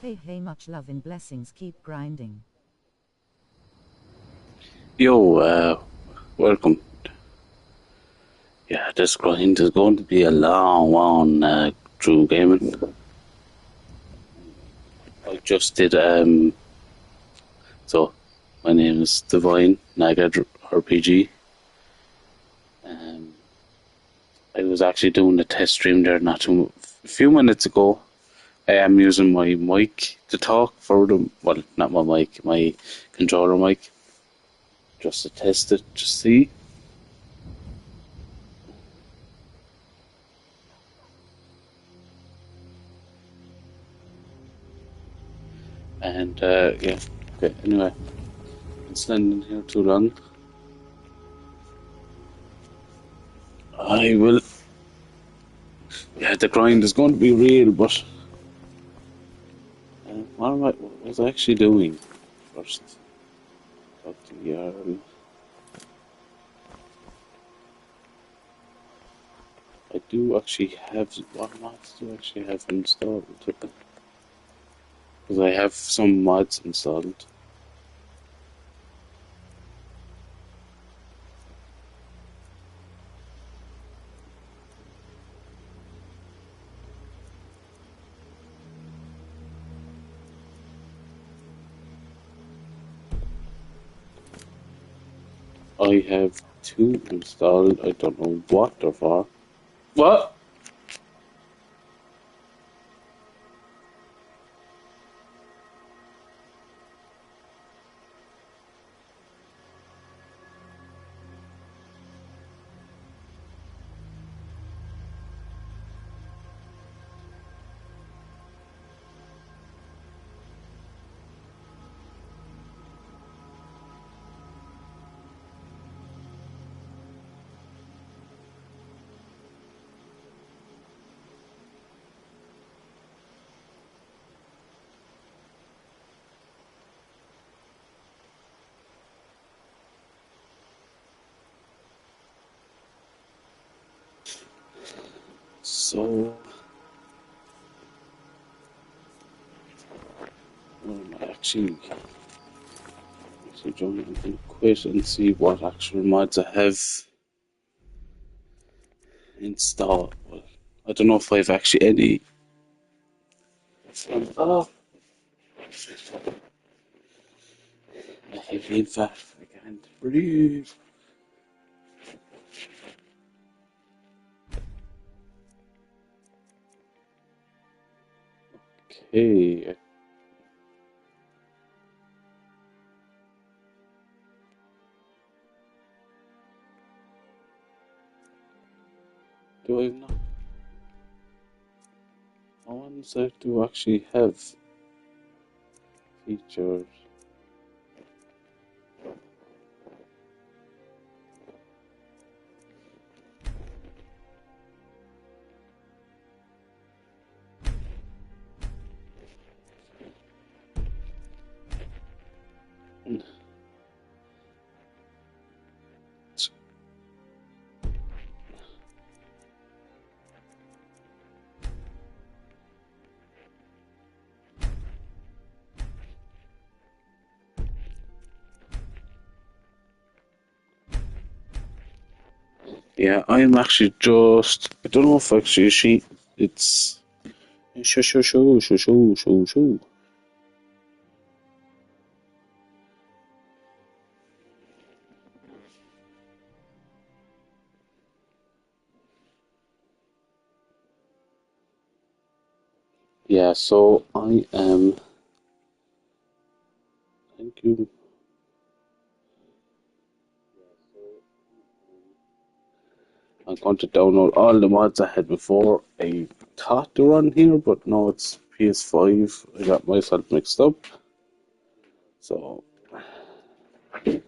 Hey, much love and blessings. Keep grinding. Yo, welcome. Yeah, this grind is going to be a long one through gaming. I just did, so my name is Divine Nagad RPG. Um, I was actually doing a test stream there a few minutes ago. I am using my mic to talk for them. Well, not my mic, my controller mic, just to test it, to see. And yeah, okay. Anyway, been standing here too long. I will. Yeah, the grind is going to be real, but what was I actually doing first? Talk to the Jarl. I do actually have. What mods do I actually have installed? Because I have some mods installed. I have two installed. I don't know what they're for. What? So, what am I actually doing? I'm going to quit and see what actual mods I have installed. Well, I don't know if I have actually any. Oh, I feel fat. I can't breathe. Okay. Do I not? I wonder if do actually have features. Yeah, I'm actually just. I don't know if actually It's. Show. Yeah, so I am. Thank you. I'm going to download all the mods I had before. I thought they were on here, but no, it's PS5. I got myself mixed up. So. Um,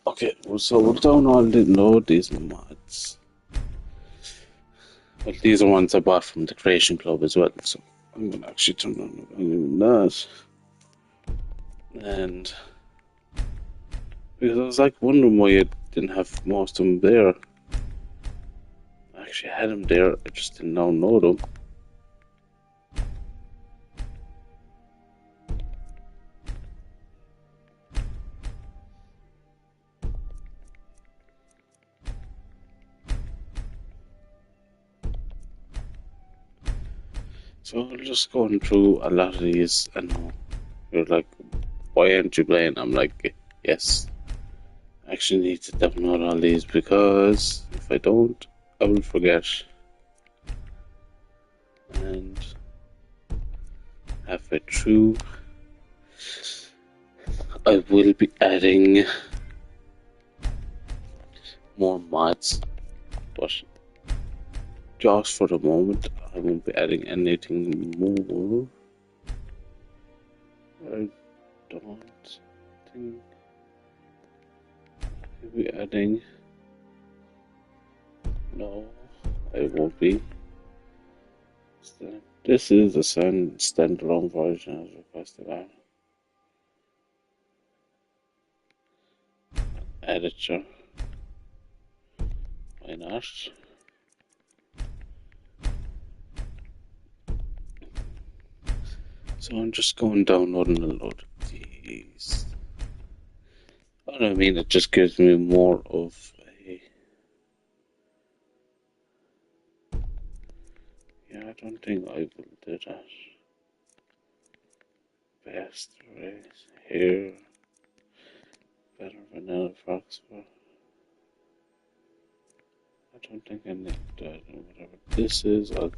okay, so we'll download these mods. Well, these are ones I bought from the Creation Club as well, so I'm going to actually turn on that. And because I was like wondering why it didn't have most of them there. actually had them there. I just didn't know them. So I'm just going through a lot of these, and you're like, why aren't you playing? I'm like, yes, I actually need to download all these because if I don't, I will forget. And halfway through, I will be adding more mods, but just for the moment, I won't be adding anything more. I don't think I'll be adding. No, I won't be. This is a standalone version as requested. Editor. Why not? So I'm just going downloading a load of these. I mean, it just gives me more of a. Yeah, I don't think I will do that. Best race here. Better vanilla fox. I don't think I need that. Whatever this is, I'll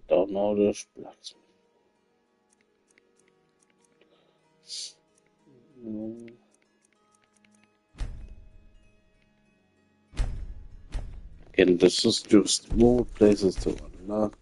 download it. Blacksmith. Again, this is just more places to unlock.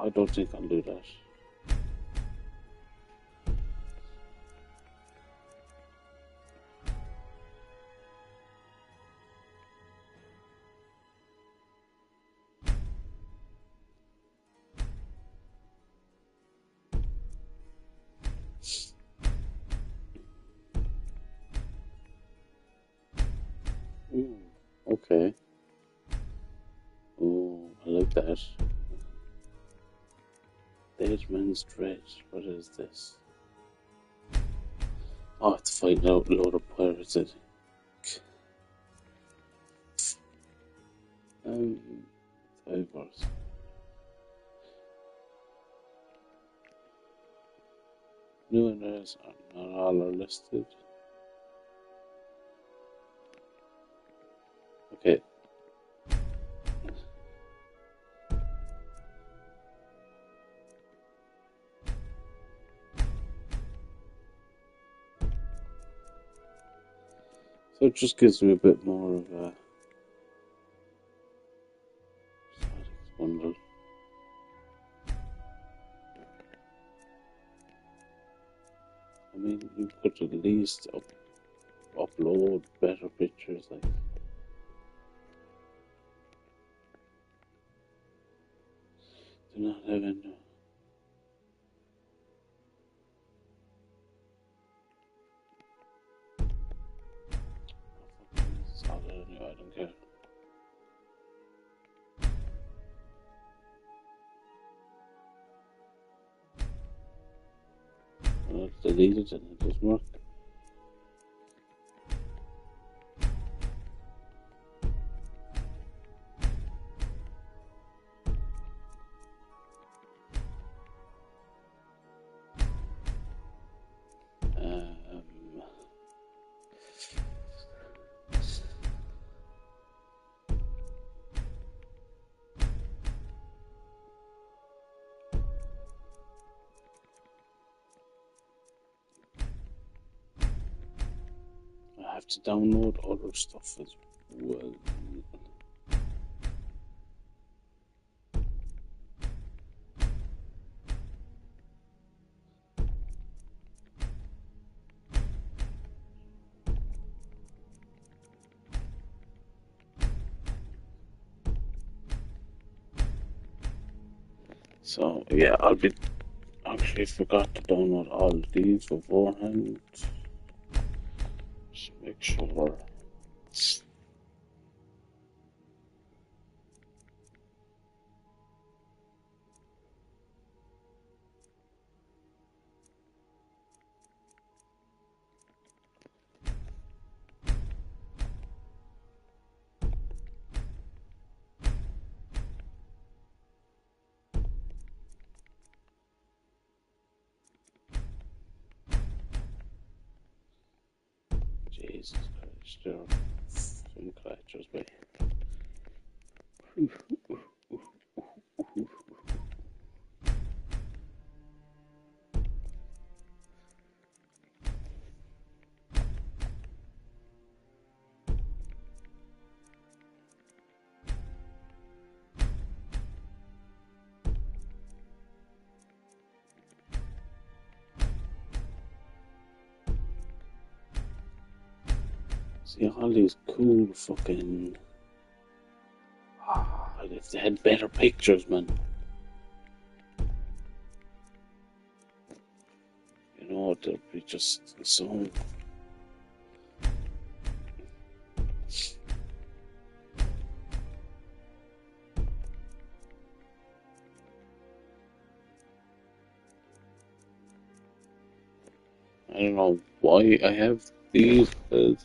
I don't think I'll do that. Okay. Oh, I like that. Dead Man's Dread. What is this? Oh, I have to find out a load of pirates. Fibers. New areas are not all are listed. Okay. So it just gives me a bit more of a bundle. I mean, you could at least upload better pictures, like. Do not have any. Solid anyway, I don't care. It's deleted and it doesn't work. to download other stuff as well. So yeah, I'll be actually forgot to download all of these beforehand. Just make sure. Jesus Christ, there are some characters by. See all these cool fucking. If they had better pictures, man. You know, there'd be just so. I don't know why I have these as.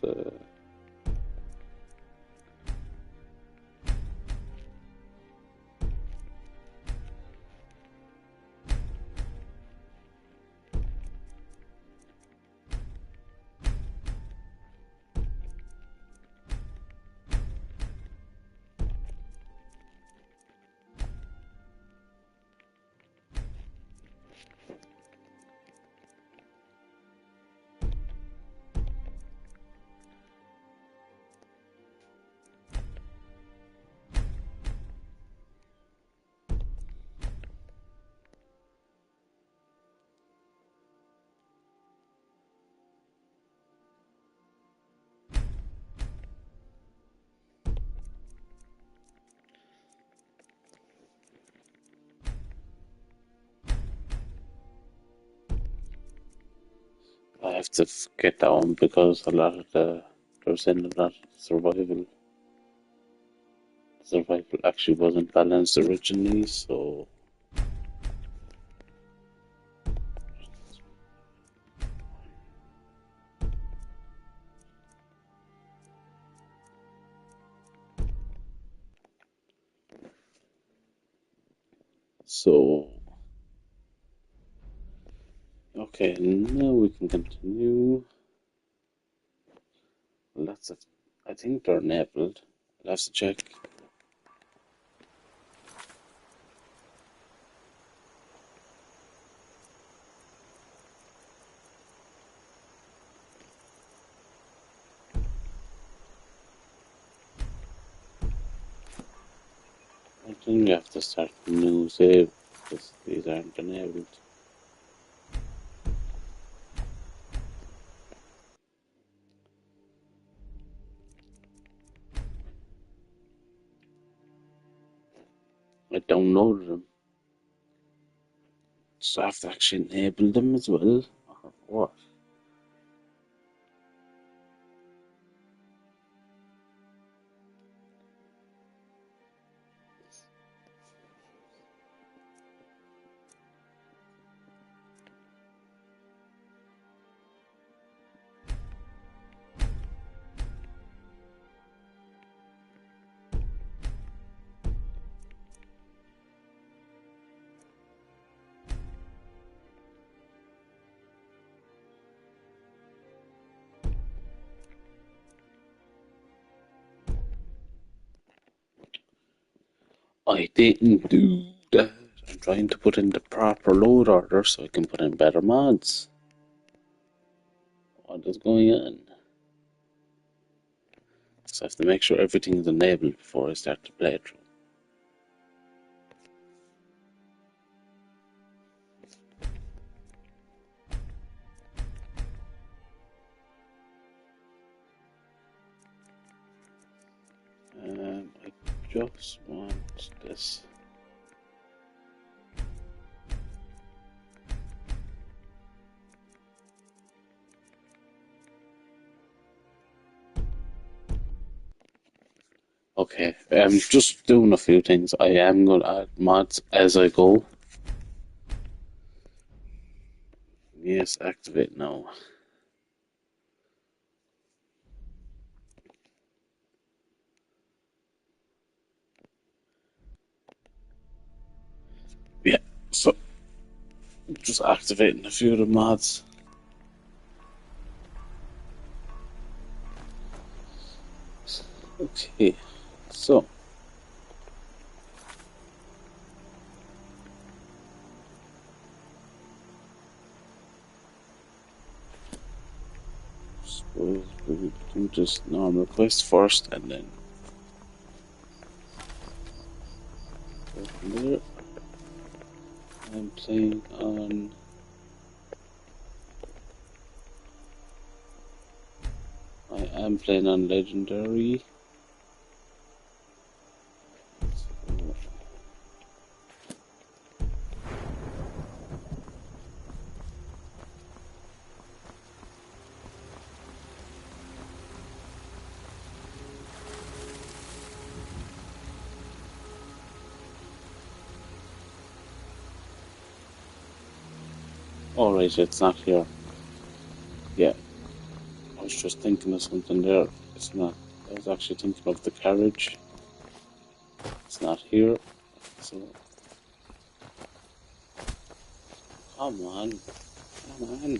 I have to get that one because a lot of there's in a lot of survival actually wasn't balanced originally, so so okay, now we can continue. Lots of I think they're enabled. I'll have to check. I think you have to start a new save because these aren't enabled. I downloaded them. So I have to actually enable them as well. Or what? I didn't do that. I'm trying to put in the proper load order so I can put in better mods. What is going on? So I have to make sure everything is enabled before I start to play it through. I just want this. Okay, I'm just doing a few things. I am going to add mods as I go. Yes, activate now. Yeah, so just activating a few of the mods. Okay, so suppose we do just normal quest first and then go from there. I'm playing on legendary. Alright, it's not here. Yeah, I was just thinking of something there. It's not. I was actually thinking of the carriage. It's not here. So, come on. Come on.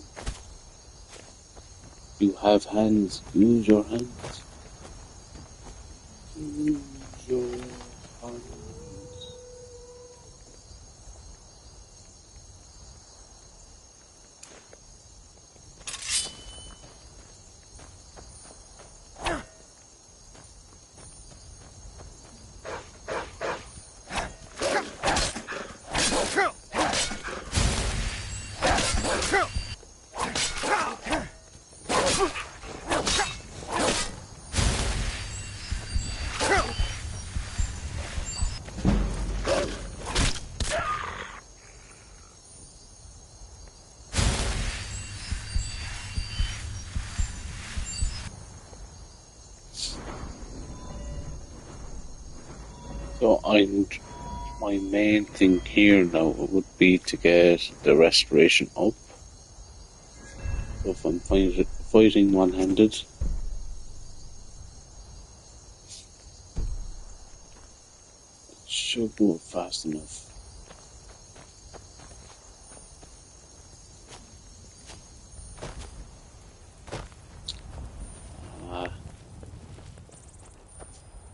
You have hands. Use your hands. Use your hands. So my main thing here now would be to get the restoration up. So if I'm fighting one-handed, it should move fast enough.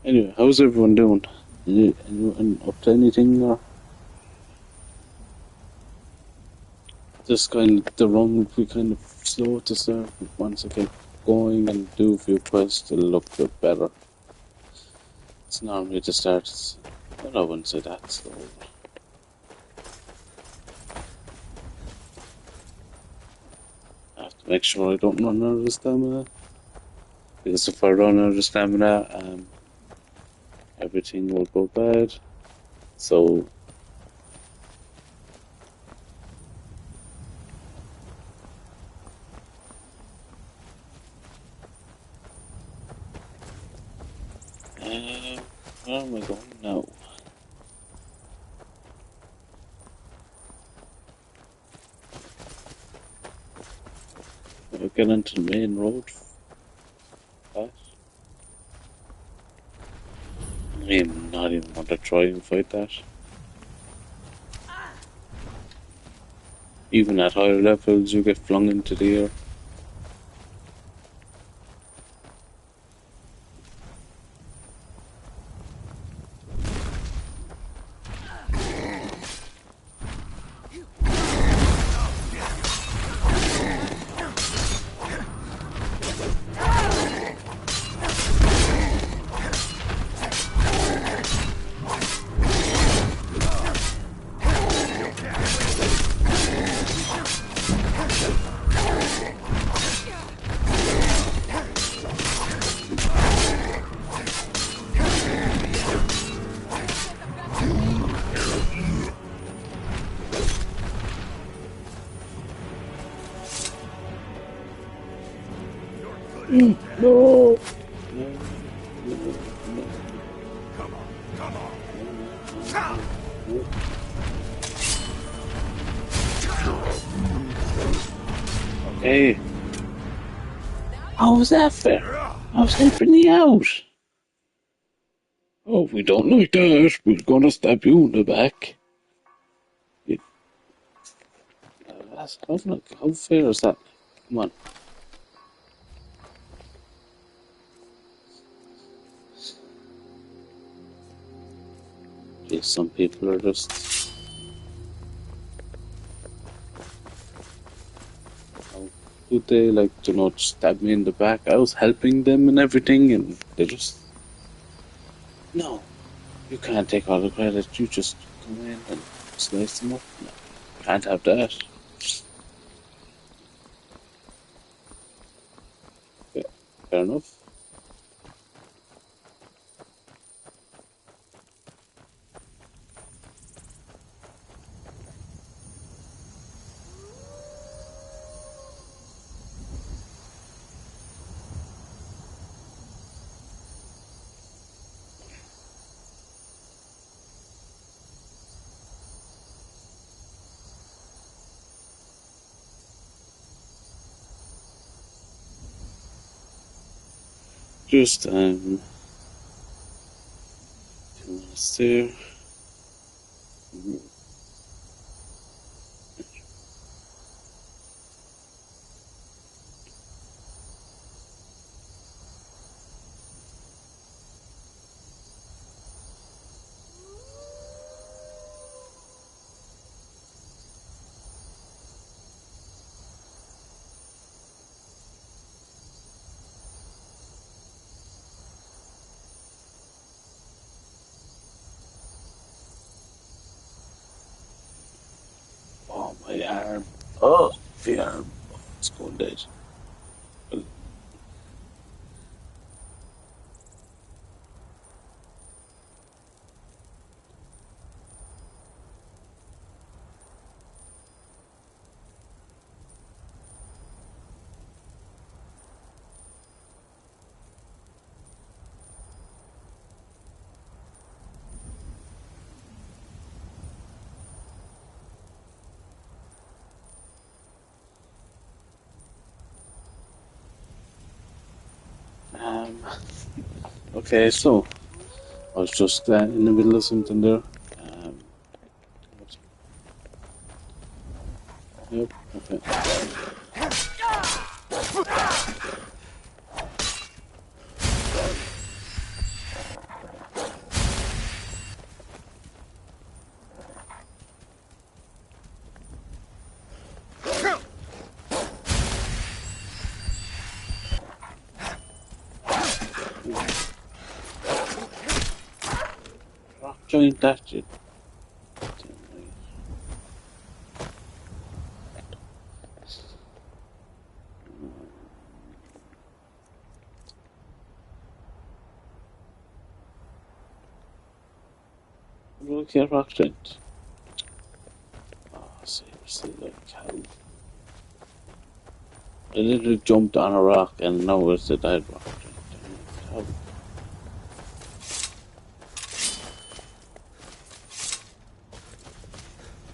Anyway, how's everyone doing? Anyone up to anything, or just kind of the run would be kind of slow to start, but once I get going and do a few quests, it'll look a bit better. It's normally to start, well, I wouldn't say that slow. I have to make sure I don't run out of stamina, because if I run out of stamina, everything will go bad. So where am I going now? I'll get into the main road. Fast. I'm not even going to try and fight that. Even at higher levels, you get flung into the air. No. Okay. How was that fair? I was helping you out. Oh, we don't like that. We're gonna stab you in the back. You- how fair is that? Come on. Jeez, some people are just. How could they, like, stab me in the back? I was helping them and everything, and they just. No, you can't take all the credit. You just come in and slice them up. No, can't have that. Yeah, fair enough. Just 2 minutes there. Oh, my arm. Oh, the arm. Oh, it's going dead. Um, okay, so I was just in the middle of something there. Um, yep, okay. Rock giant that shit. Look here, rock giant. Oh, seriously, like how? I literally jumped on a rock and now it's a dead rock giant. I'm like, how?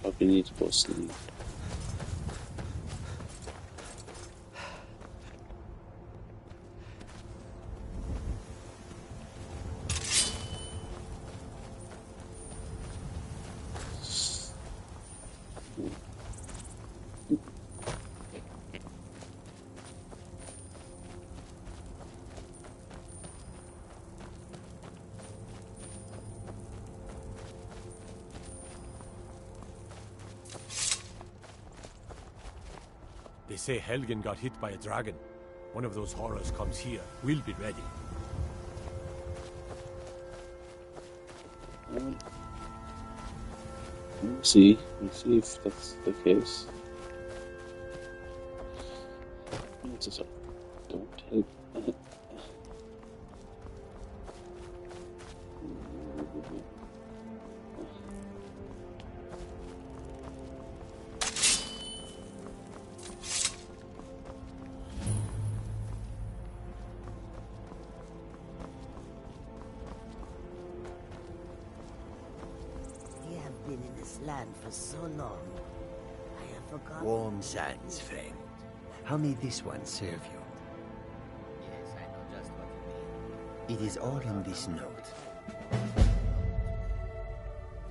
Probably need to go sleep. They say Helgen got hit by a dragon. One of those horrors comes here. We'll be ready. We'll see if that's the case. Just, don't help. this land for so long. I have forgotten. Warm sands, friend. How may this one serve you? Yes, I know just what you mean. It is all in this note. Do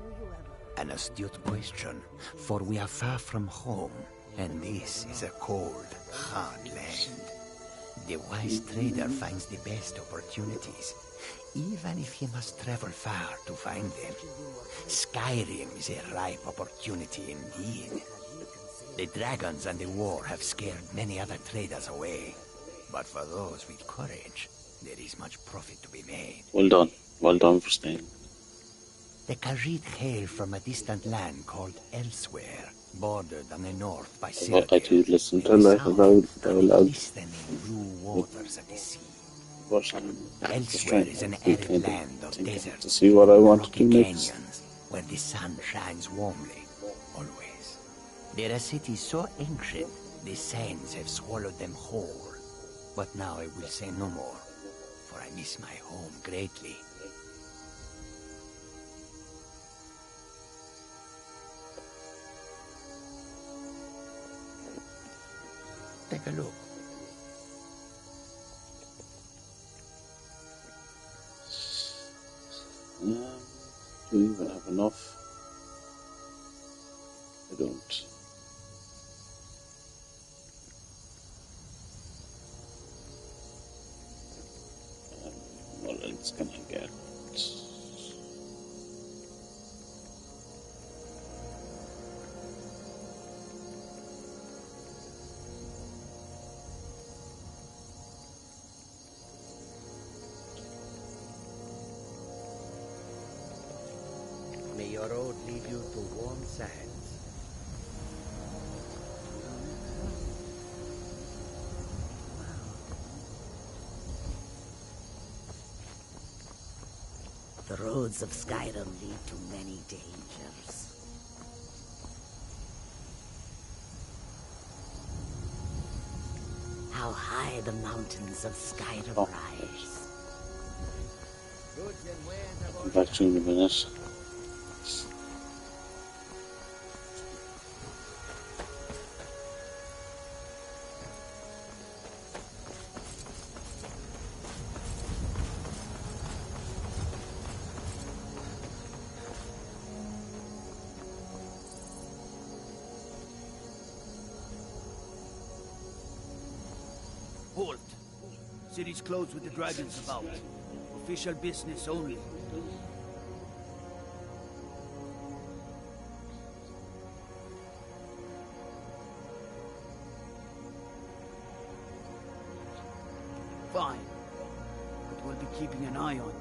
you ever? An astute question, for we are far from home, and this is a cold, hard land. The wise trader finds the best opportunities, even if he must travel far to find them. Skyrim is a ripe opportunity indeed. The dragons and the war have scared many other traders away, but for those with courage, there is much profit to be made. Well done for staying. The Khajiit hail from a distant land called Elsewhere, bordered on the north by Sirdir. I do listen to and the like south about by the glistening blue waters of the sea. Elsewhere is an arid land of deserts, to see what I want to rocky do next. canyons, where the sun shines warmly, always. There are cities so ancient, the sands have swallowed them whole. But now I will say no more, for I miss my home greatly. Take a look. Do we even have enough? I don't. What else can I get? May your road lead you to warm sands. The roads of Skyrim lead to many dangers. How high the mountains of Skyrim rise. Come back to you in a minute. Halt! City's closed with the dragons about. Official business only. Fine. But we'll be keeping an eye on you.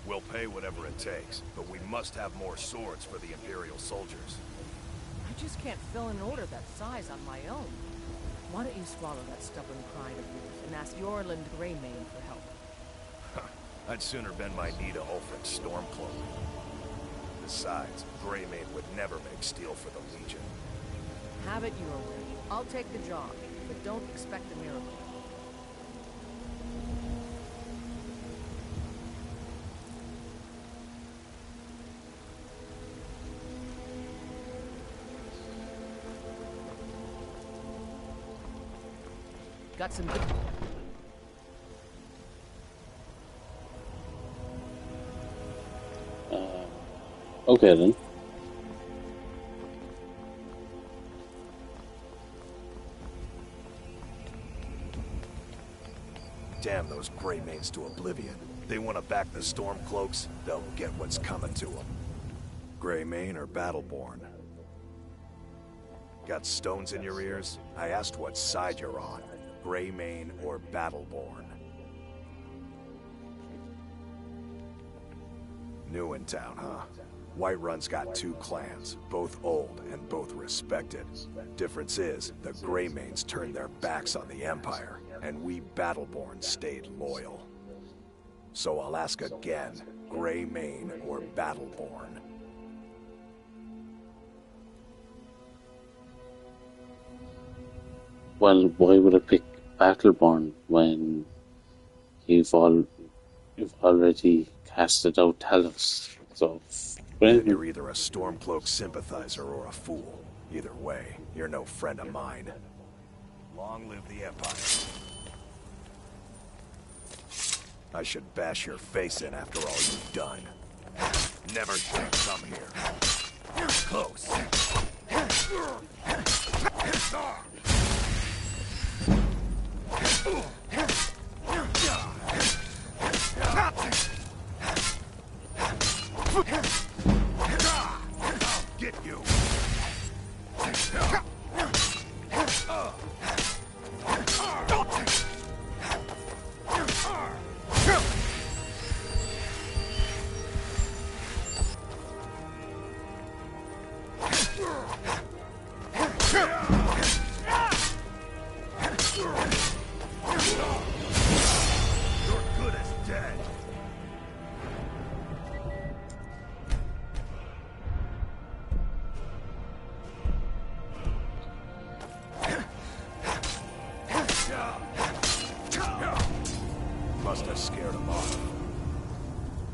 We'll pay whatever it takes, but we must have more swords for the Imperial soldiers. I just can't fill an order that size on my own. Why don't you swallow that stubborn pride of yours and ask Yorland Greymane for help? I'd sooner bend my knee to Ulfric's Stormcloak. Besides, Greymane would never make steel for the Legion. Have it your way. I'll take the job, but don't expect a miracle. Got some good... Okay then. Damn those Greymanes to oblivion. They want to back the Stormcloaks, they'll get what's coming to them. Greymane or Battleborn? Got stones in your ears? I asked what side you're on. Greymane or Battleborn? New in town, huh? Whiterun's got two clans, both old and both respected. Difference is, the Greymanes turned their backs on the Empire, and we Battleborn stayed loyal. So I'll ask again, Greymane or Battleborn? Well, why would I pick Battleborn when you've already casted out Talos? So, Then you're either a Stormcloak sympathizer or a fool. Either way, you're no friend of mine. Long live the Empire. I should bash your face in after all you've done. Never should have come here. Close. Get you. You're good as dead. Must have scared him off.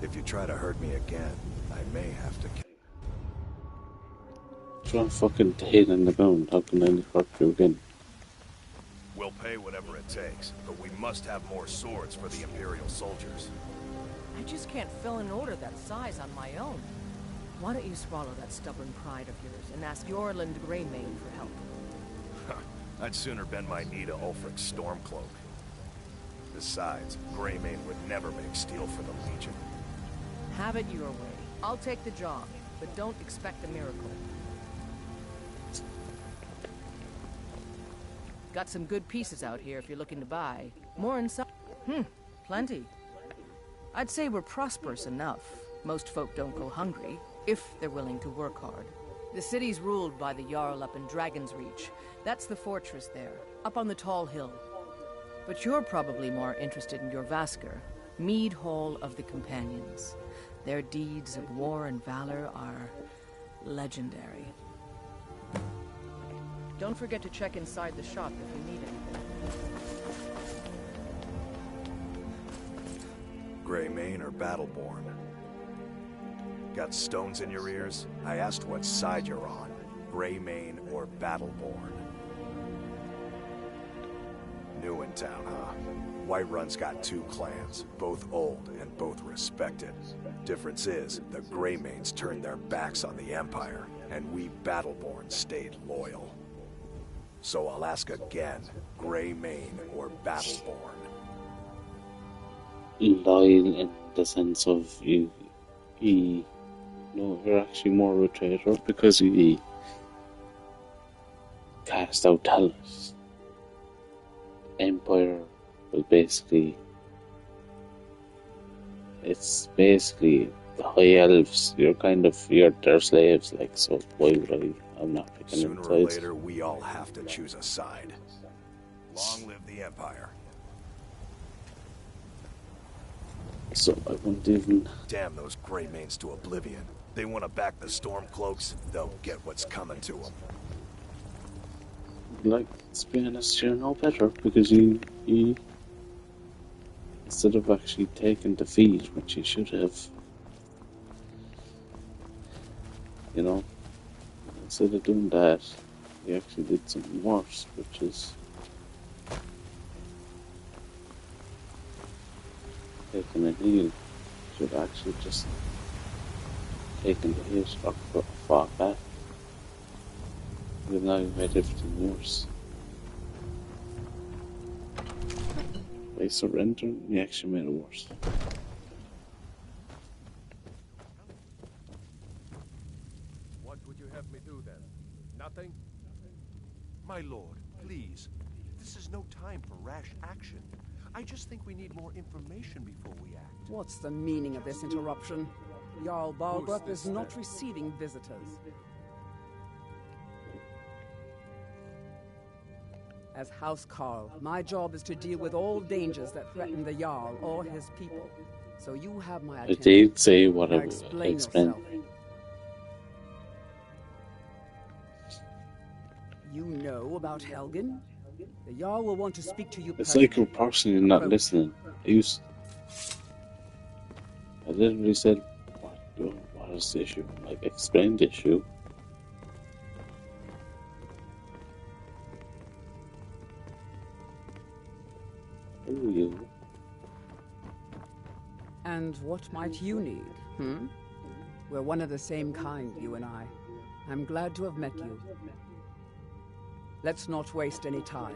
If you try to hurt me again, I may have to kill. Try fucking hit in the ground. How can I hurt you again? We'll pay whatever it takes, but we must have more swords for the Imperial soldiers. I just can't fill an order that size on my own. Why don't you swallow that stubborn pride of yours and ask Yorland Greymane for help? I'd sooner bend my knee to Ulfric's Stormcloak. Besides, Greymane would never make steel for the Legion. Have it your way. I'll take the job, but don't expect a miracle. Got some good pieces out here if you're looking to buy. More inside. Plenty. I'd say we're prosperous enough. Most folk don't go hungry, if they're willing to work hard. The city's ruled by the Jarl up in Dragon's Reach. That's the fortress there, up on the tall hill. But you're probably more interested in your Vasker, Mead Hall of the Companions. Their deeds of war and valor are legendary. Don't forget to check inside the shop if you need anything. Greymane or Battleborn? Got stones in your ears? I asked what side you're on. Greymane or Battleborn? New in town, huh? Whiterun's got two clans, both old and both respected. Difference is, the Greymanes turned their backs on the Empire, and we Battleborn stayed loyal. So I'll ask again, Greymane or Battleborn? Loyal in the sense of no, you're actually more of a traitor because you cast out Talos. Empire will it's basically the High Elves. You're their slaves, like, so why would I'm not picking Sooner or sides. later, we all have to choose a side. Long live the Empire. So I won't even... Damn those Greymanes to oblivion. They want to back the Stormcloaks, they'll get what's coming to them. Like, let's be honest, you're no better because you instead of actually taking defeat, which you should have, instead of doing that, you actually did something worse, which is taking a kneel. You should actually just taken the hit or fought back. Because now you made everything worse. By surrendering, you actually made it worse. What would you have me do then? Nothing? My lord, please. This is no time for rash action. I just think we need more information before we act. What's the meaning of this interruption? Jarl Balgruuf is not receiving visitors. As House Carl, my job is to deal with all dangers that threaten the Jarl or his people. So you have my attention. I did say what I Now would explain explain. yourself. You know about Helgen? The Jarl will want to speak to you It's personally. like you're personally not Approach. listening. I literally said, what is the issue? Like, explain the issue. Who are you? And what might you need, hmm? We're one of the same kind, you and I. I'm glad to have met you. Let's not waste any time.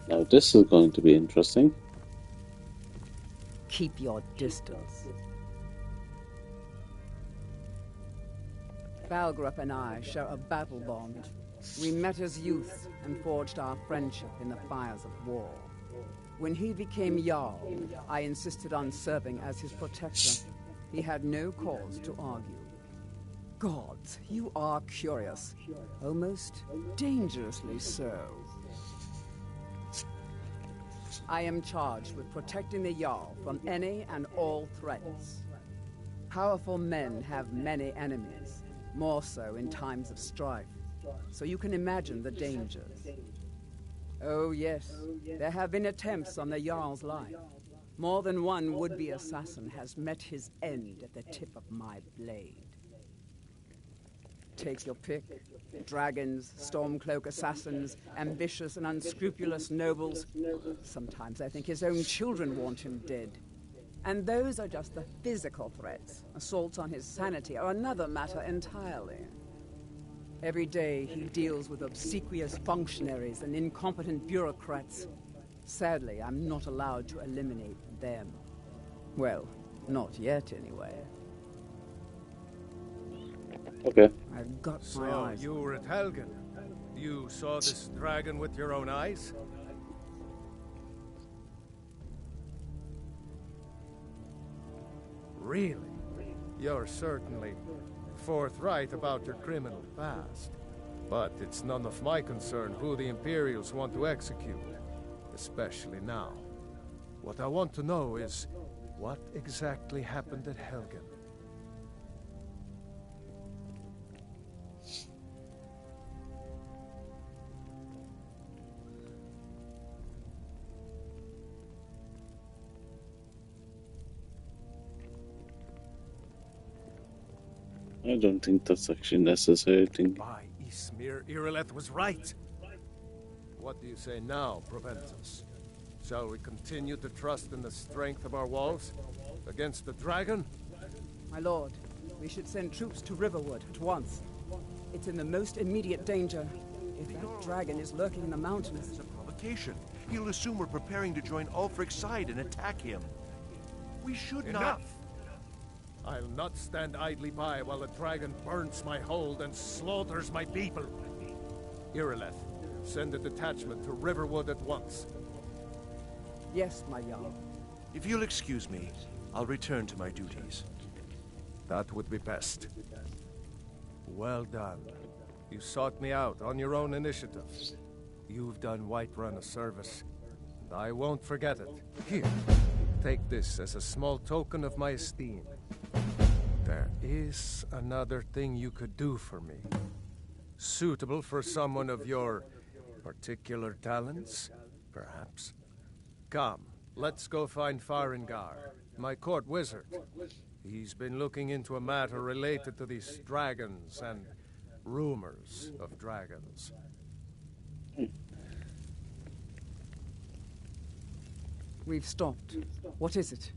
Now this is going to be interesting. Keep your distance. Balgrup and I share a battle bond. We met as youth and forged our friendship in the fires of war. When he became Jarl, I insisted on serving as his protector. He had no cause to argue. Gods, you are curious. Almost dangerously so. I am charged with protecting the Jarl from any and all threats. Powerful men have many enemies, more so in times of strife. So you can imagine the dangers. Oh yes, there have been attempts on the Jarl's life. More than one would-be assassin has met his end at the tip of my blade. Take your pick. Dragons, Stormcloak assassins, ambitious and unscrupulous nobles. Sometimes I think his own children want him dead. And those are just the physical threats. Assaults on his sanity are another matter entirely. Every day he deals with obsequious functionaries and incompetent bureaucrats. Sadly, I'm not allowed to eliminate them. Well, not yet anyway. Okay. I've got my So, eyes. you were at Helgen. You saw this dragon with your own eyes? Really? You're certainly forthright about your criminal past. But it's none of my concern who the Imperials want to execute. Especially now. What I want to know is, what exactly happened at Helgen? I don't think that's actually necessary. I think By Ismir, Irileth was right. What do you say now, Proventus? Shall we continue to trust in the strength of our walls against the dragon? My lord, we should send troops to Riverwood at once. It's in the most immediate danger. If that dragon is lurking in the mountains... It's a provocation. He'll assume we're preparing to join Ulfric's side and attack him. We should not... I'll not stand idly by while the dragon burns my hold and slaughters my people. Irileth, send a detachment to Riverwood at once. Yes, my Jarl. If you'll excuse me, I'll return to my duties. That would be best. Well done. You sought me out on your own initiative. You've done Whiterun a service, and I won't forget it. Here, take this as a small token of my esteem. There is another thing you could do for me. Suitable for someone of your particular talents, perhaps. Come, let's go find Farengar, my court wizard. He's been looking into a matter related to these dragons and rumors of dragons. We've stopped. What is it?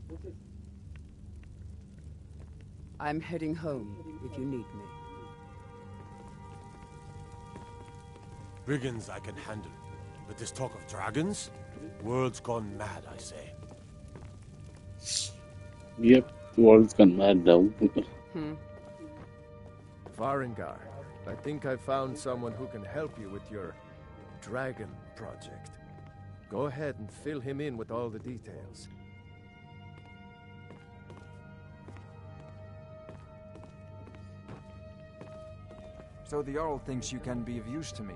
I'm heading home, if you need me. Brigands I can handle. But this talk of dragons? World's gone mad, I say. Yep, the world's gone mad now. Farengar, I think I found someone who can help you with your dragon project. Go ahead and fill him in with all the details. So the Jarl thinks you can be of use to me.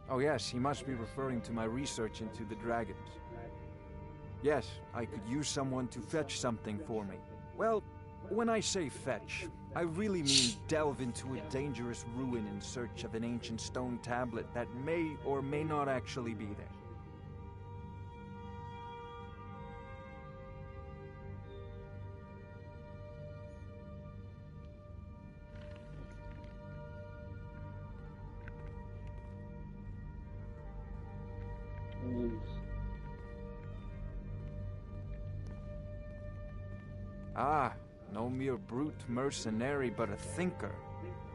Oh yes, he must be referring to my research into the dragons. Yes, I could use someone to fetch something for me. Well, when I say fetch, I really mean delve into a dangerous ruin in search of an ancient stone tablet that may or may not actually be there. Ah, no mere brute mercenary, but a thinker.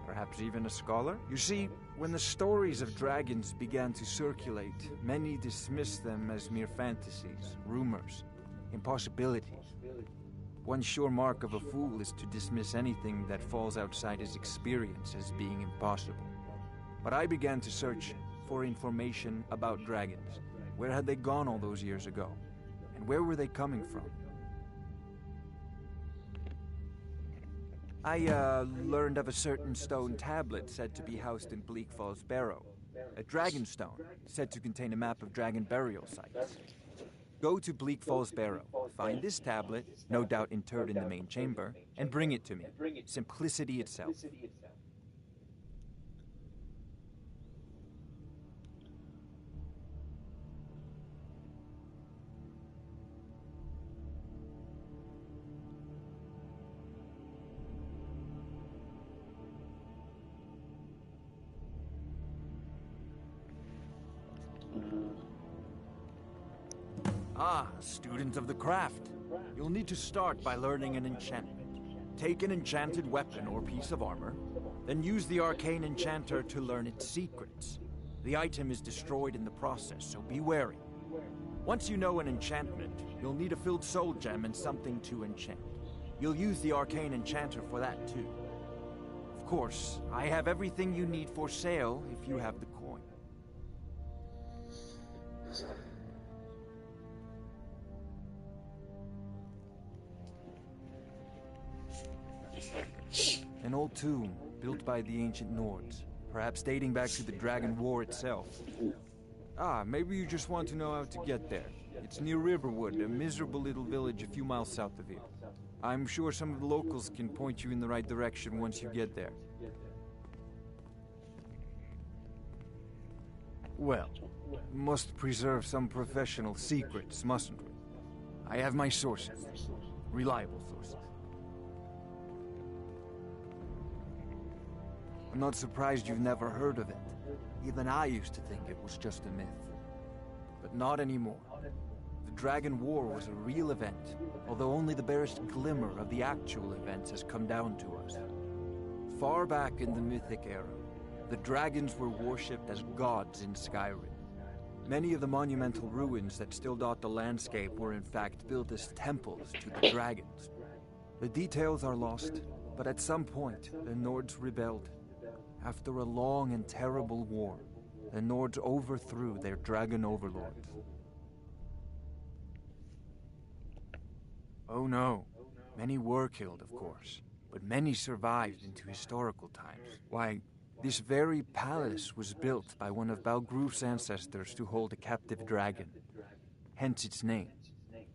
Perhaps even a scholar? You see, when the stories of dragons began to circulate, many dismissed them as mere fantasies, rumors, impossibilities. One sure mark of a fool is to dismiss anything that falls outside his experience as being impossible. But I began to search for information about dragons. Where had they gone all those years ago? And where were they coming from? I learned of a certain stone tablet said to be housed in Bleak Falls Barrow. A dragon stone, said to contain a map of dragon burial sites. Go to Bleak Falls Barrow, find this tablet, no doubt interred in the main chamber, and bring it to me. Simplicity itself. Ah, student of the craft. You'll need to start by learning an enchantment. Take an enchanted weapon or piece of armor, then use the arcane enchanter to learn its secrets. The item is destroyed in the process, so be wary. Once you know an enchantment, you'll need a filled soul gem and something to enchant. You'll use the arcane enchanter for that too. Of course, I have everything you need for sale if you have the coin. An old tomb, built by the ancient Nords, perhaps dating back to the Dragon War itself. Ah, maybe you just want to know how to get there. It's near Riverwood, a miserable little village a few miles south of here. I'm sure some of the locals can point you in the right direction once you get there. Well, must preserve some professional secrets, mustn't we? I have my sources. Reliable sources. I'm not surprised you've never heard of it. Even I used to think it was just a myth. But not anymore. The Dragon War was a real event, although only the barest glimmer of the actual events has come down to us. Far back in the Mythic era, the dragons were worshipped as gods in Skyrim. Many of the monumental ruins that still dot the landscape were in fact built as temples to the dragons. The details are lost, but at some point, the Nords rebelled. After a long and terrible war, the Nords overthrew their dragon overlords. Oh no, many were killed, of course, but many survived into historical times. Why, this very palace was built by one of Balgruf's ancestors to hold a captive dragon. Hence its name,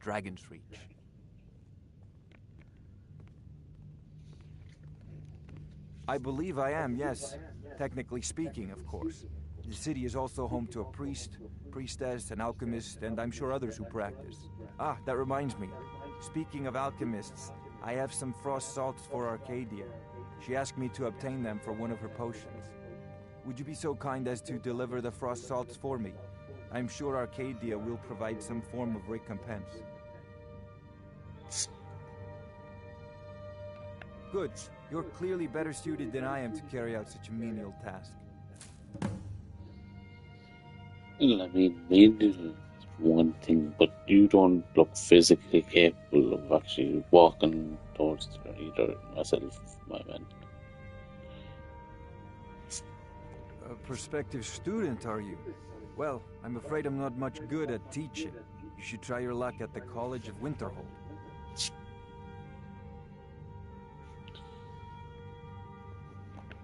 Dragon's Reach. I believe I am, yes. Technically speaking, of course. The city is also home to a priest, priestess, an alchemist, and I'm sure others who practice. Ah, that reminds me. Speaking of alchemists, I have some frost salts for Arcadia. She asked me to obtain them for one of her potions. Would you be so kind as to deliver the frost salts for me? I'm sure Arcadia will provide some form of recompense. Good. You're clearly better suited than I am to carry out such a menial task. Well, I mean, menial is one thing, but you don't look physically capable of actually walking towards the either myself, my man. A prospective student, are you? Well, I'm afraid I'm not much good at teaching. You should try your luck at the College of Winterhold.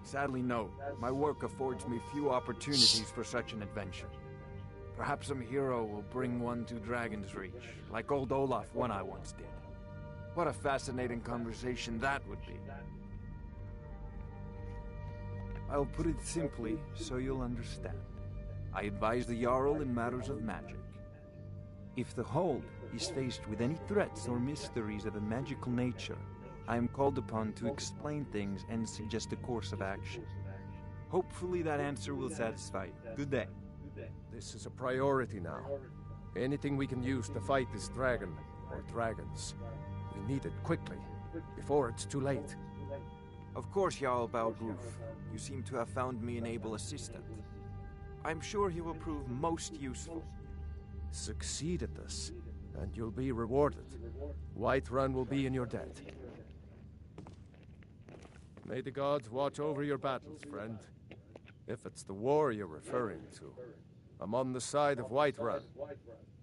Sadly, no. My work affords me few opportunities for such an adventure. Perhaps some hero will bring one to Dragon's Reach, like old Olaf one I once did. What a fascinating conversation that would be. I'll put it simply so you'll understand. I advise the Jarl in matters of magic. If the Hold is faced with any threats or mysteries of a magical nature, I am called upon to explain things and suggest a course of action. Hopefully that answer will satisfy you. Good day. This is a priority now. Anything we can use to fight this dragon, or dragons, we need it quickly, before it's too late. Of course, Jarl Balgruf. You seem to have found me an able assistant. I'm sure he will prove most useful. Succeed at this, and you'll be rewarded. Whiterun will be in your debt. May the gods watch over your battles, friend. If it's the war you're referring to, I'm on the side of Whiterun.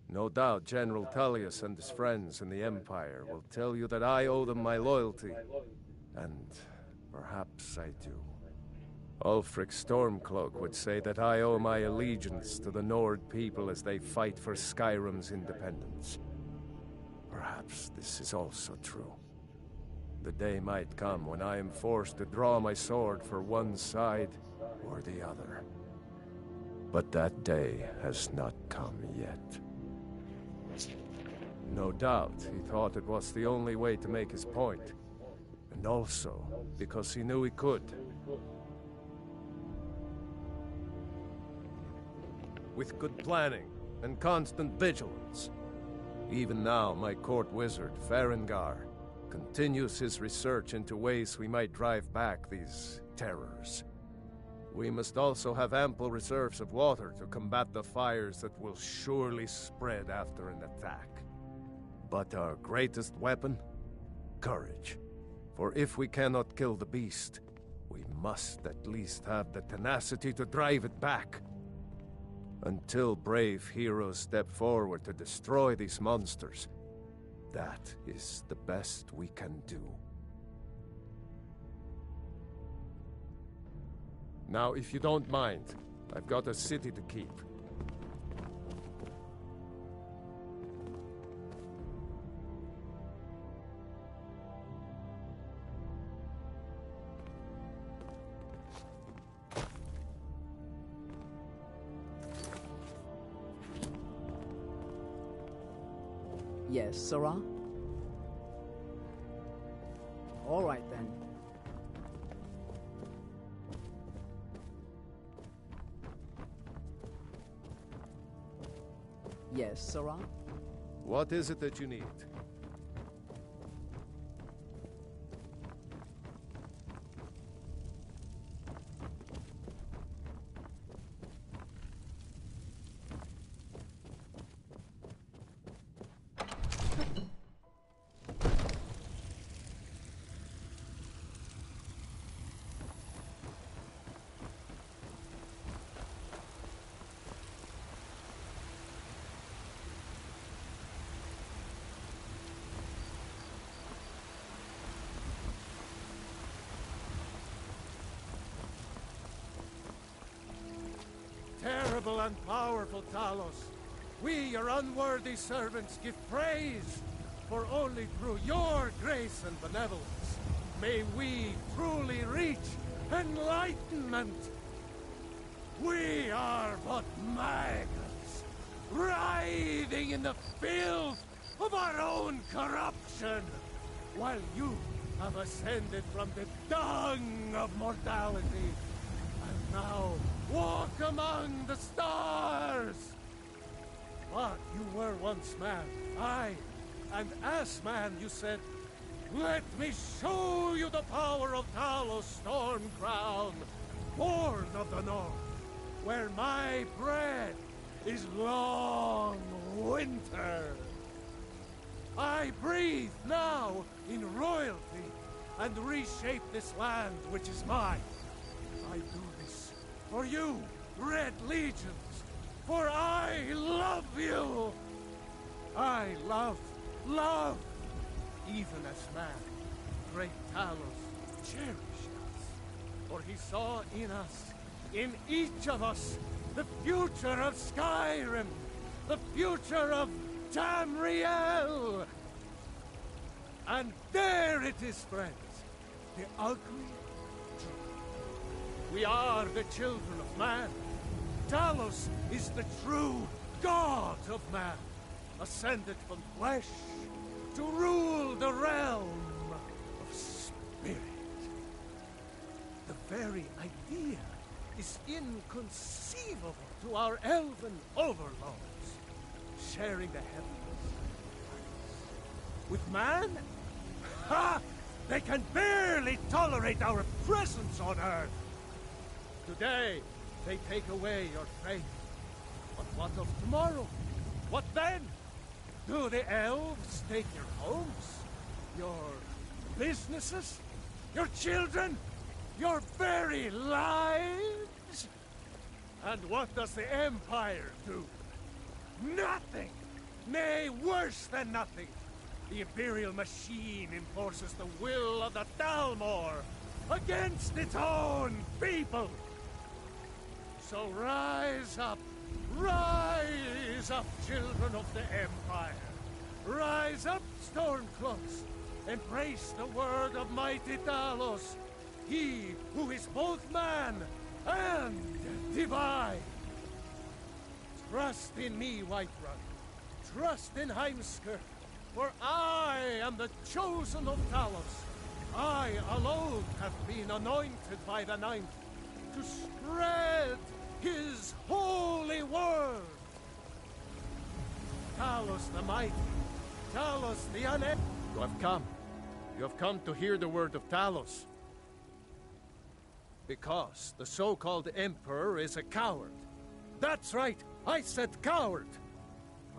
No doubt General Tullius and his friends in the Empire will tell you that I owe them my loyalty. And perhaps I do. Ulfric Stormcloak would say that I owe my allegiance to the Nord people as they fight for Skyrim's independence. Perhaps this is also true. The day might come when I am forced to draw my sword for one side or the other. But that day has not come yet. No doubt he thought it was the only way to make his point. And also because he knew he could. With good planning and constant vigilance. Even now, my court wizard, Farengar, continues his research into ways we might drive back these terrors. We must also have ample reserves of water to combat the fires that will surely spread after an attack. But our greatest weapon? Courage. For if we cannot kill the beast, we must at least have the tenacity to drive it back. Until brave heroes step forward to destroy these monsters, that is the best we can do. Now, if you don't mind, I've got a city to keep. Yes, Sarah? All right, then. Yes, Sarah? What is it that you need? Terrible and powerful Talos, we, your unworthy servants, give praise, for only through your grace and benevolence may we truly reach enlightenment. We are but maggots, writhing in the filth of our own corruption, while you have ascended from the dung of mortality, and now walk among the stars! But you were once man, aye, and as man you said, "Let me show you the power of Talos Stormcrown, born of the north, where my bread is long winter. I breathe now in royalty and reshape this land which is mine. I do this for you, Red Legions, for I love you. I love, even as man, great Talos cherished us, for he saw in us, in each of us, the future of Skyrim, the future of Tamriel. And there it is, friends, the ugly truth. We are the children of man. Talos is the true god of man, ascended from flesh to rule the realm of spirit. The very idea is inconceivable to our elven overlords, sharing the heavens. With man? Ha! They can barely tolerate our presence on Earth. Today, they take away your faith. But what of tomorrow? What then? Do the elves take your homes? Your businesses? Your children? Your very lives? And what does the Empire do? Nothing! Nay, worse than nothing! The Imperial machine enforces the will of the Thalmor against its own people! So rise up, children of the Empire! Rise up, Stormcloaks! Embrace the word of mighty Talos, he who is both man and divine! Trust in me, Whiterun. Trust in Heimskir. For I am the chosen of Talos. I alone have been anointed by the Ninth to spread his holy word. Talos the mighty, Talos the unending. You have come. You have come to hear the word of Talos. Because the so-called Emperor is a coward. That's right, I said coward.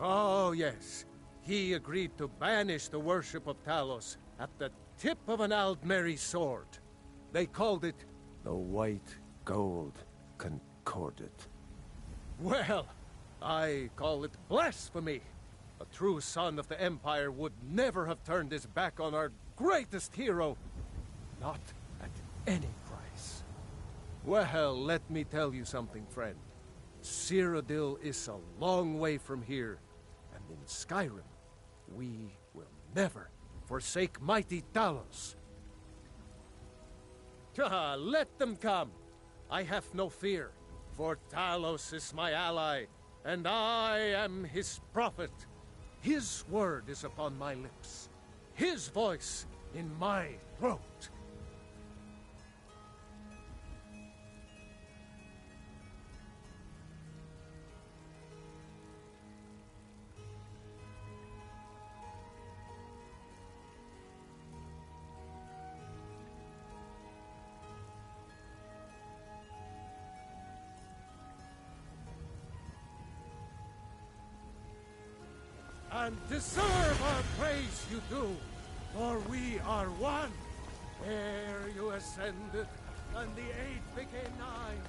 Oh yes. He agreed to banish the worship of Talos at the tip of an Aldmeri sword. They called it the White Gold Concordat. Well, I call it blasphemy. A true son of the Empire would never have turned his back on our greatest hero. Not at any price. Well, let me tell you something, friend. Cyrodiil is a long way from here, and in Skyrim, we will never forsake mighty Talos. Let them come. I have no fear, for Talos is my ally, and I am his prophet. His word is upon my lips, his voice in my throat. And deserve our praise you do, for we are one. Ere you ascended, and the 8 became 9,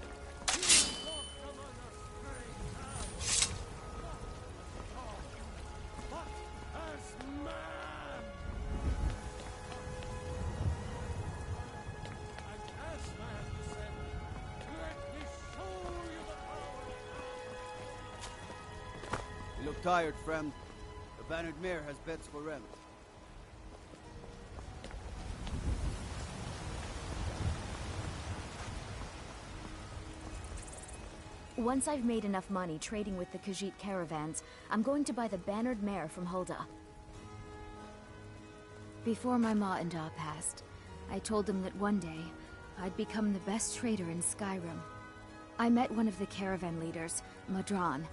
you walked among us great now, not as man. And as man descended, let me show you the power. You look tired, friend. The Bannered Mare has beds for rent. Once I've made enough money trading with the Khajiit caravans, I'm going to buy the Bannered Mare from Hulda. Before my ma and Da passed, I told them that one day, I'd become the best trader in Skyrim. I met one of the caravan leaders, Madran.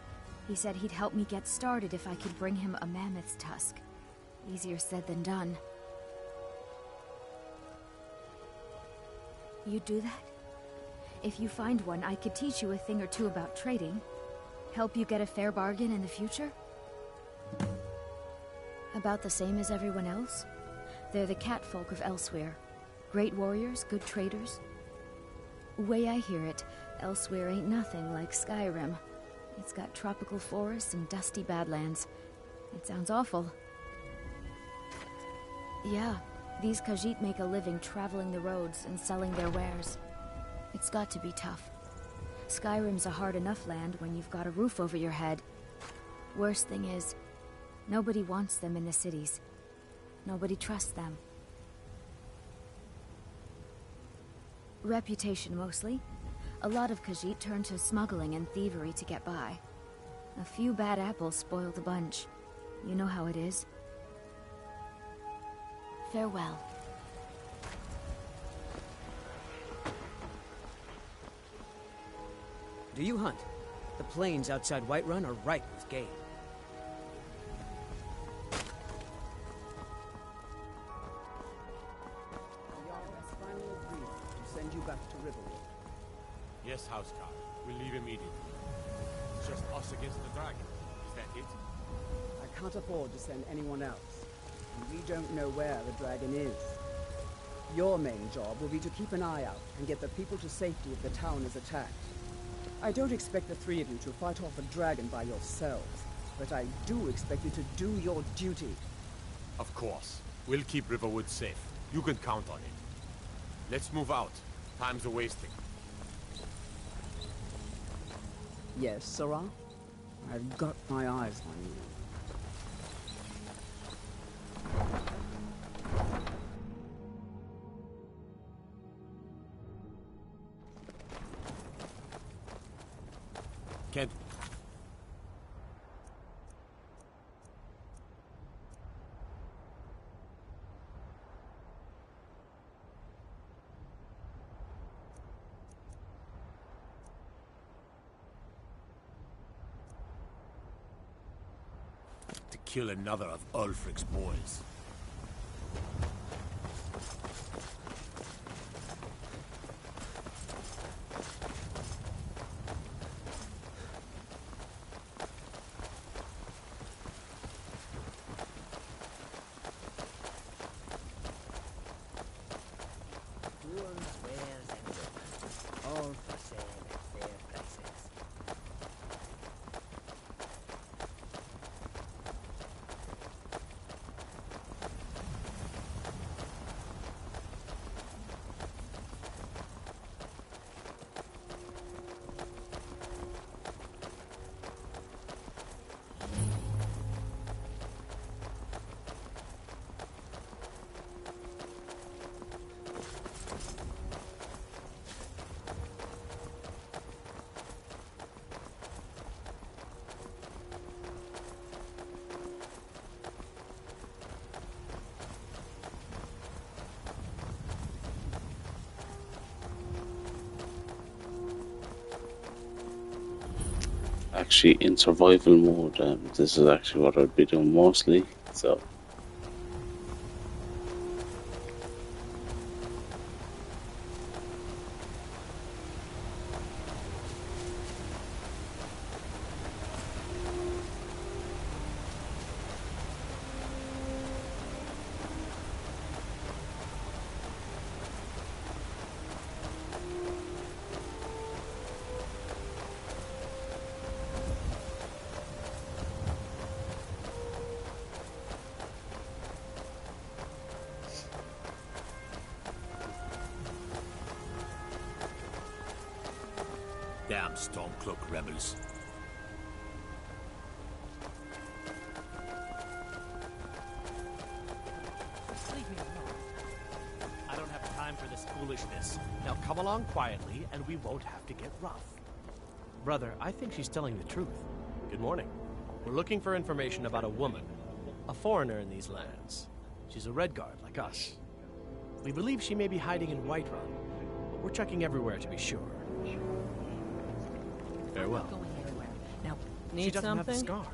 He said he'd help me get started if I could bring him a mammoth's tusk. Easier said than done. You'd do that? If you find one, I could teach you a thing or two about trading. Help you get a fair bargain in the future? About the same as everyone else? They're the catfolk of Elsewhere. Great warriors, good traders. Way I hear it, Elsewhere ain't nothing like Skyrim. It's got tropical forests and dusty badlands. It sounds awful. Yeah, these Khajiit make a living traveling the roads and selling their wares. It's got to be tough. Skyrim's a hard enough land when you've got a roof over your head. Worst thing is, nobody wants them in the cities. Nobody trusts them. Reputation mostly. A lot of Khajiit turn to smuggling and thievery to get by. A few bad apples spoil the bunch. You know how it is. Farewell. Do you hunt? The plains outside Whiterun are ripe with game. Yara's final agreement to send you back to Riverwood. Yes, Houseguard. We'll leave immediately. It's just us against the dragon. Is that it? I can't afford to send anyone else, and we don't know where the dragon is. Your main job will be to keep an eye out and get the people to safety if the town is attacked. I don't expect the three of you to fight off a dragon by yourselves, but I do expect you to do your duty. Of course. We'll keep Riverwood safe. You can count on it. Let's move out. Time's a-wasting. Yes, Sarah? I've got my eyes on you. Kent. To kill another of Ulfric's boys. All for sale at fair prices. Actually, in survival mode, this is actually what I'd be doing mostly. So. Damn Stormcloak rebels. Leave me alone. I don't have time for this foolishness. Now come along quietly, and we won't have to get rough. Brother, I think she's telling the truth. Good morning. We're looking for information about a woman, a foreigner in these lands. She's a Redguard like us. We believe she may be hiding in Whiterun, but we're checking everywhere to be sure. Farewell. Now, She need doesn't have the something? scar.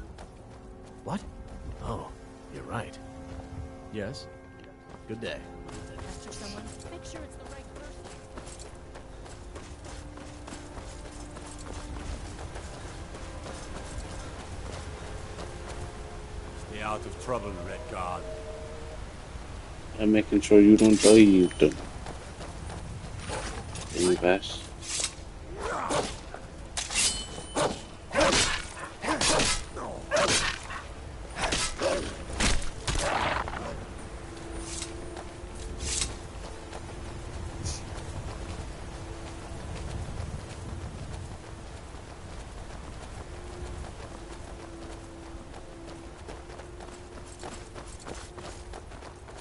What? Oh, you're right. Yes. Good day. Pester someone. Make sure it's the right person. Stay out of trouble, Redguard. I'm making sure you don't die, you dumb. You bet.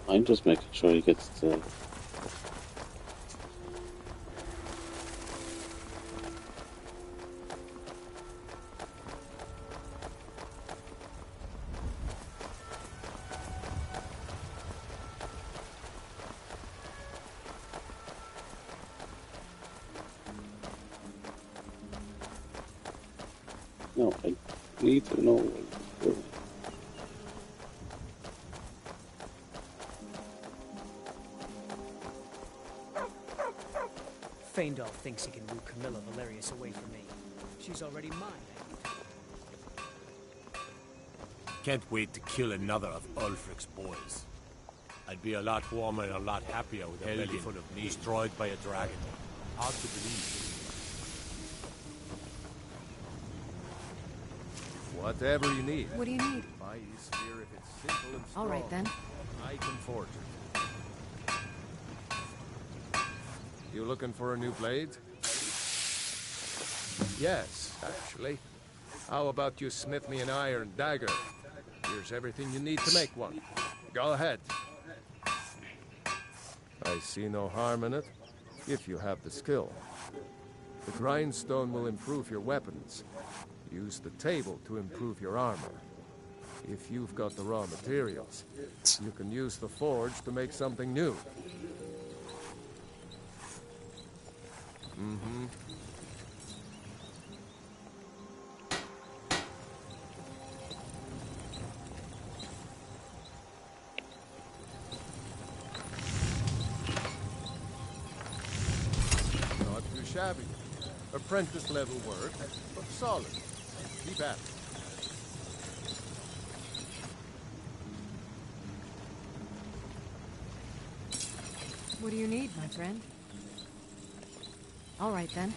I'm just making sure he gets the No, I need to know. Faendal thinks he can woo Camilla Valerius away from me. She's already mine. Can't wait to kill another of Ulfric's boys. I'd be a lot warmer and a lot happier with a belly full of meat destroyed by a dragon. Hard to believe. Whatever you need. What do you need? My sphere, if it's simple and strong, All right, then. I can forge it. You looking for a new blade? Yes, actually. How about you smith me an iron dagger? Here's everything you need to make one. Go ahead. I see no harm in it, if you have the skill. The grindstone will improve your weapons. Use the table to improve your armor. If you've got the raw materials, you can use the forge to make something new. Mm-hmm. Not too shabby. Apprentice level work, but solid. Keep at it. What do you need, my friend? All right, then.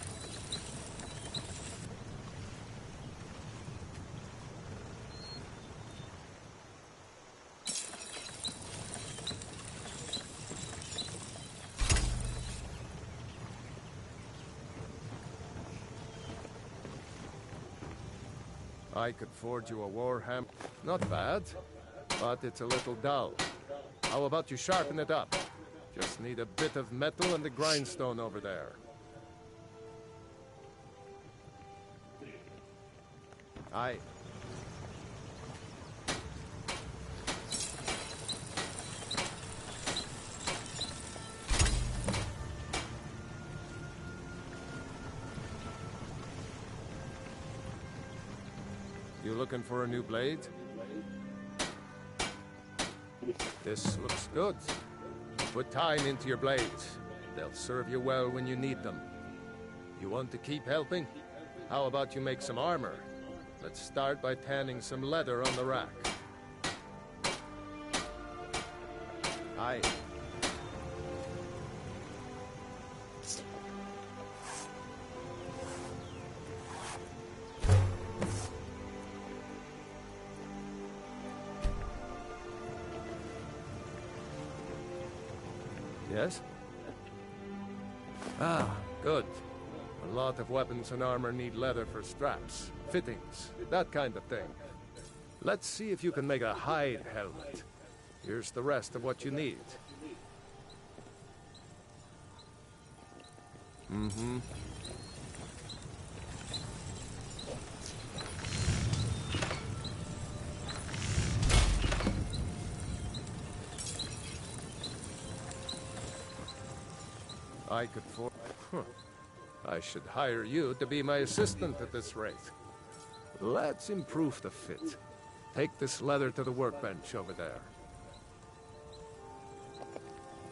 I could forge you a warhammer. Not bad, but it's a little dull. How about you sharpen it up? Just need a bit of metal and the grindstone over there. Aye. You looking for a new blade? This looks good. Put time into your blades. They'll serve you well when you need them. You want to keep helping? How about you make some armor? Let's start by tanning some leather on the rack. Aye. Yes? Ah, good. A lot of weapons and armor need leather for straps, fittings, that kind of thing. Let's see if you can make a hide helmet. Here's the rest of what you need. Mm-hmm. I could I should hire you to be my assistant at this rate. Let's improve the fit. Take this leather to the workbench over there.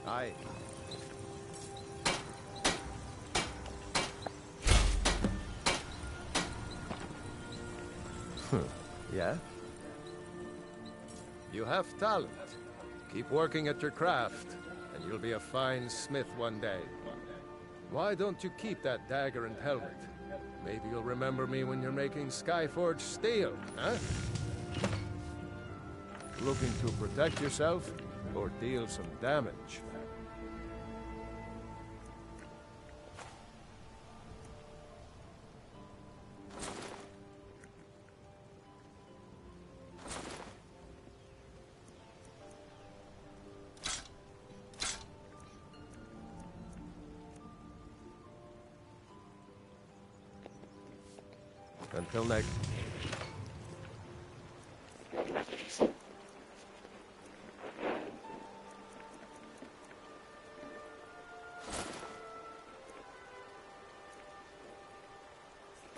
Aye. Yeah? You have talent. Keep working at your craft, and you'll be a fine smith one day. Why don't you keep that dagger and helmet? Maybe you'll remember me when you're making Skyforge steel, huh? Looking to protect yourself or deal some damage? Until next.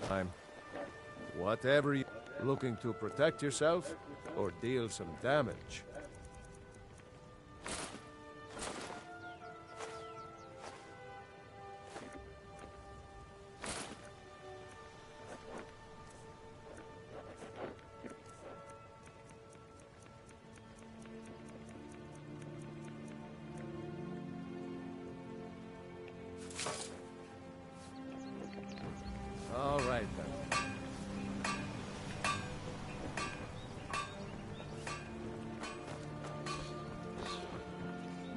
Time. Whatever you... Looking to protect yourself or deal some damage? All right, then.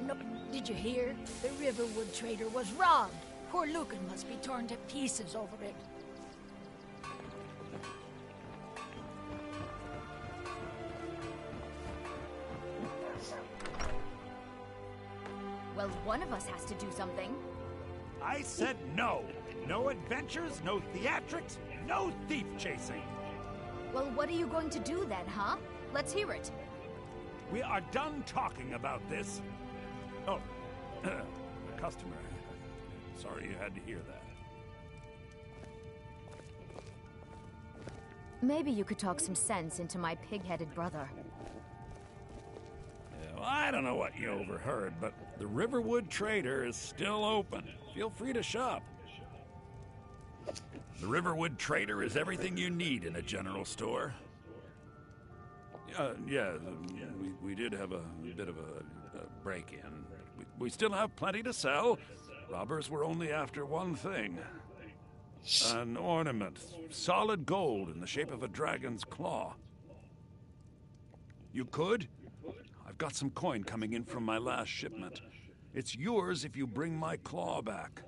No, did you hear? The Riverwood trader was robbed. Poor Lucan must be torn to pieces over it. Well, one of us has to do something. I said no. No adventures, no theatrics, no thief chasing. Well, what are you going to do then, huh? Let's hear it. We are done talking about this. Oh, the customer. Sorry you had to hear that. Maybe you could talk some sense into my pig-headed brother. Yeah, well, I don't know what you overheard, but the Riverwood Trader is still open. Feel free to shop. The Riverwood Trader is everything you need in a general store. Yeah, we did have a bit of a break-in. We still have plenty to sell. Robbers were only after one thing. An ornament, solid gold in the shape of a dragon's claw. You could? I've got some coin coming in from my last shipment. It's yours if you bring my claw back.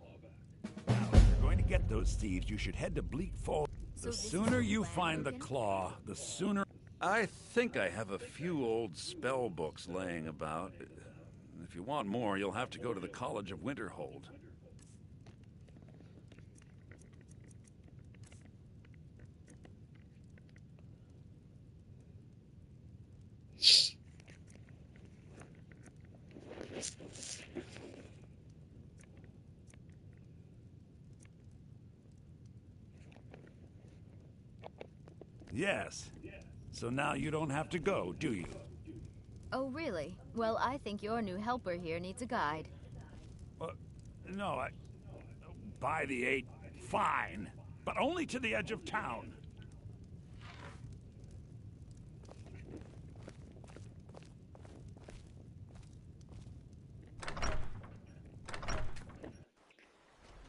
Now, if you're going to get those thieves, you should head to Bleak Falls. The sooner you find the claw, the sooner... I think I have a few old spell books laying about. If you want more, you'll have to go to the College of Winterhold. Yes. So now you don't have to go, do you? Oh, really? Well, I think your new helper here needs a guide. No, by the 8, fine. But only to the edge of town.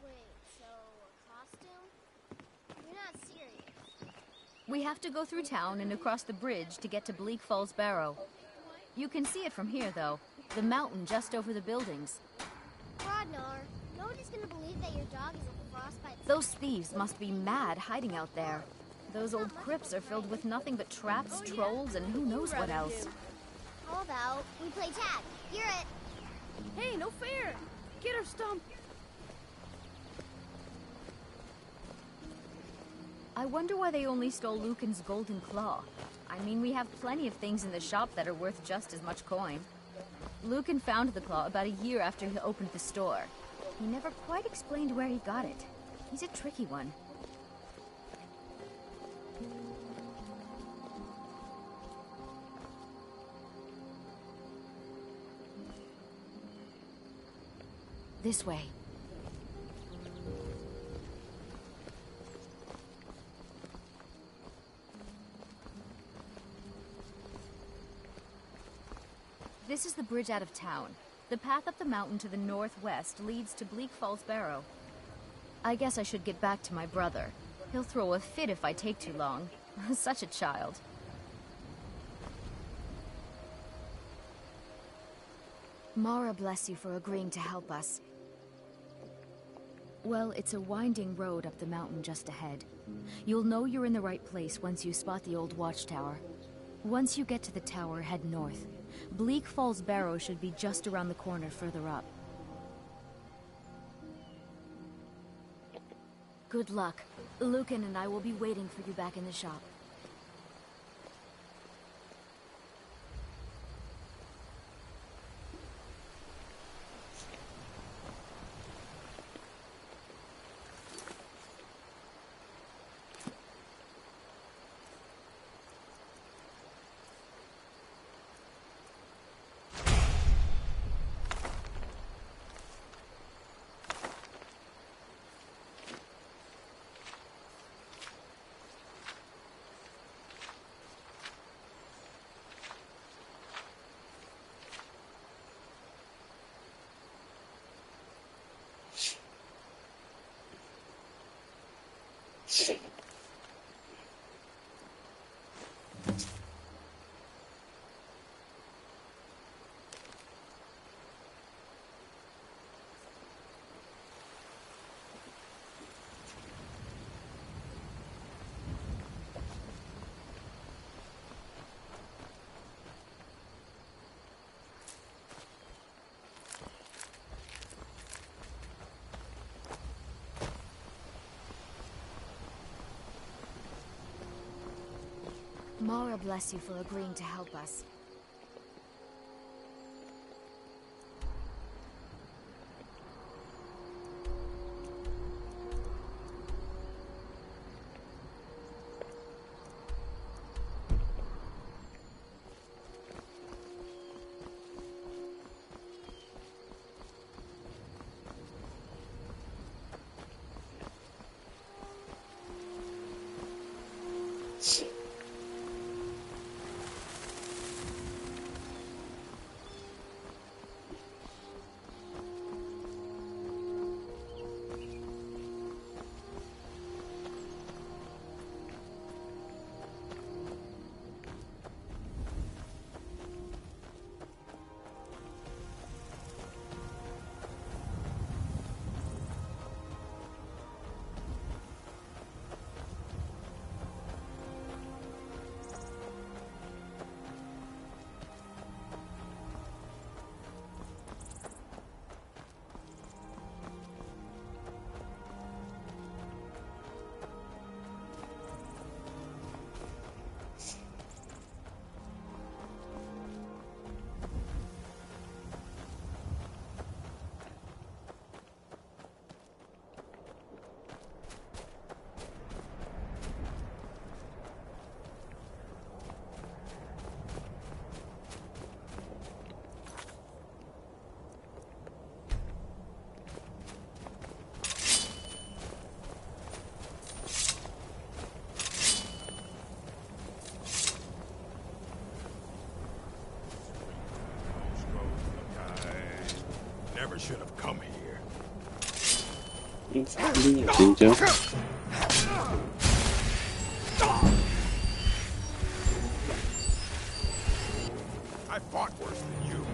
Wait, so a costume? You're not serious. We have to go through town and across the bridge to get to Bleak Falls Barrow. You can see it from here, though. The mountain just over the buildings. Rodnar, nobody's gonna believe that your dog is a frostbite. Those thieves must be mad hiding out there. Those old crypts are filled with nothing but traps, trolls, and who knows what else. How about we play tag? Hear it. Hey, no fair! Get her stumped! I wonder why they only stole Lucan's golden claw. I mean, we have plenty of things in the shop that are worth just as much coin. Lucan found the claw about a year after he opened the store. He never quite explained where he got it. He's a tricky one. This way. This is the bridge out of town. The path up the mountain to the northwest leads to Bleak Falls Barrow. I guess I should get back to my brother. He'll throw a fit if I take too long. Such a child. Mara bless you for agreeing to help us. Well, it's a winding road up the mountain just ahead. You'll know you're in the right place once you spot the old watchtower. Once you get to the tower, head north. Bleak Falls Barrow should be just around the corner further up. Good luck. Lucan and I will be waiting for you back in the shop. Mara bless you for agreeing to help us. Never should have come here. I fought worse than you.